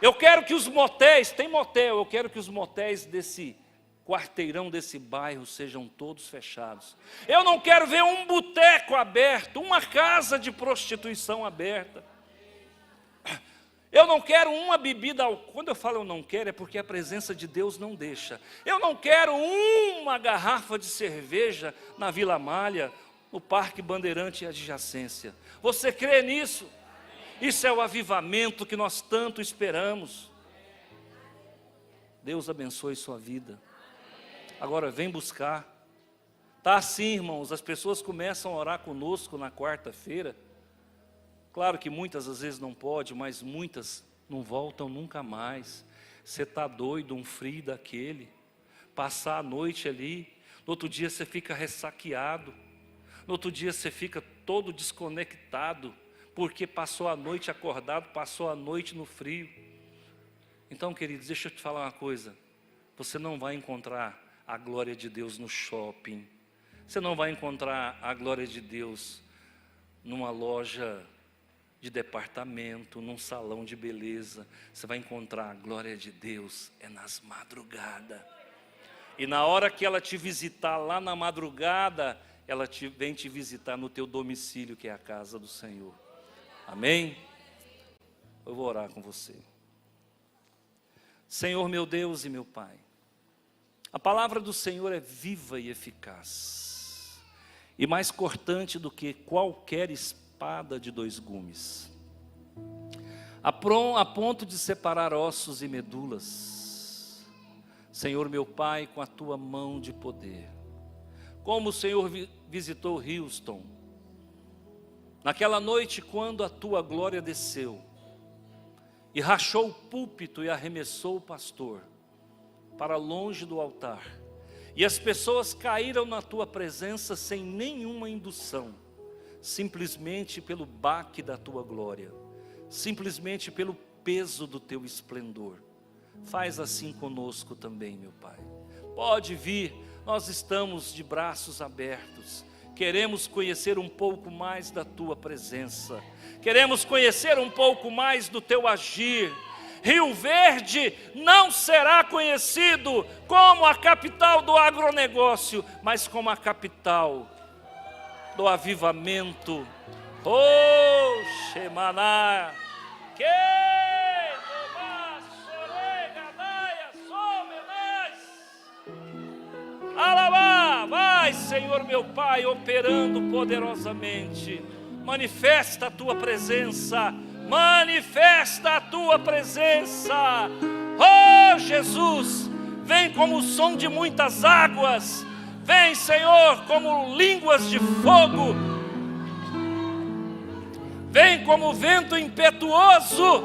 Eu quero que os motéis, tem motel, eu quero que os motéis desse quarteirão, desse bairro, sejam todos fechados. Eu não quero ver um boteco aberto, uma casa de prostituição aberta. Eu não quero uma bebida, quando eu falo eu não quero, é porque a presença de Deus não deixa. Eu não quero uma garrafa de cerveja na Vila Malha, no Parque Bandeirante e adjacência. Você crê nisso? Isso é o avivamento que nós tanto esperamos. Deus abençoe sua vida. Agora vem buscar. Tá assim, irmãos, as pessoas começam a orar conosco na quarta-feira. Claro que muitas às vezes não pode, mas muitas não voltam nunca mais. Você está doido, um frio daquele. Passar a noite ali, no outro dia você fica ressaqueado. No outro dia você fica todo desconectado, porque passou a noite acordado, passou a noite no frio. Então, queridos, deixa eu te falar uma coisa. Você não vai encontrar a glória de Deus no shopping. Você não vai encontrar a glória de Deus numa loja de departamento, num salão de beleza. Você vai encontrar a glória de Deus nas madrugadas. E na hora que ela te visitar lá na madrugada, ela vem te visitar no teu domicílio, que é a casa do Senhor. Amém? Eu vou orar com você. Senhor meu Deus e meu Pai, a palavra do Senhor é viva e eficaz, e mais cortante do que qualquer espada de 2 gumes, a ponto de separar ossos e medulas. Senhor meu Pai, com a tua mão de poder, como o Senhor visitou Houston, naquela noite quando a tua glória desceu, e rachou o púlpito e arremessou o pastor para longe do altar, e as pessoas caíram na tua presença sem nenhuma indução, simplesmente pelo baque da tua glória, simplesmente pelo peso do teu esplendor. Faz assim conosco também, meu Pai. Pode vir, nós estamos de braços abertos, queremos conhecer um pouco mais da tua presença, queremos conhecer um pouco mais do teu agir. Rio Verde não será conhecido como a capital do agronegócio, mas como a capital do avivamento. Oh, Shemaná, que alabá, vai, Senhor meu Pai, operando poderosamente. Manifesta a tua presença, manifesta a tua presença. Oh Jesus, vem como o som de muitas águas, vem, Senhor, como línguas de fogo, vem como vento impetuoso.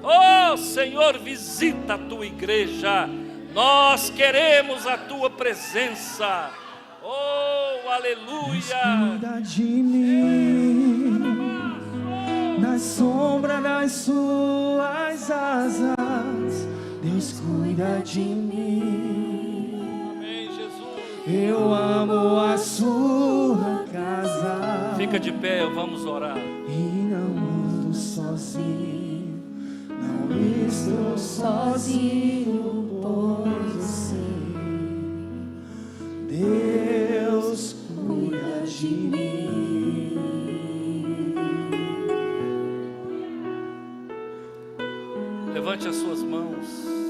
Oh Senhor, visita a tua igreja, nós queremos a tua presença. Oh, aleluia. Cuida de mim, na sombra das suas asas, Deus cuida de mim. Amém, Jesus. Eu amo a sua casa. Fica de pé, vamos orar. E não ando sozinho, não estou sozinho, pois sei, Deus cuida de mim. Levante as suas mãos.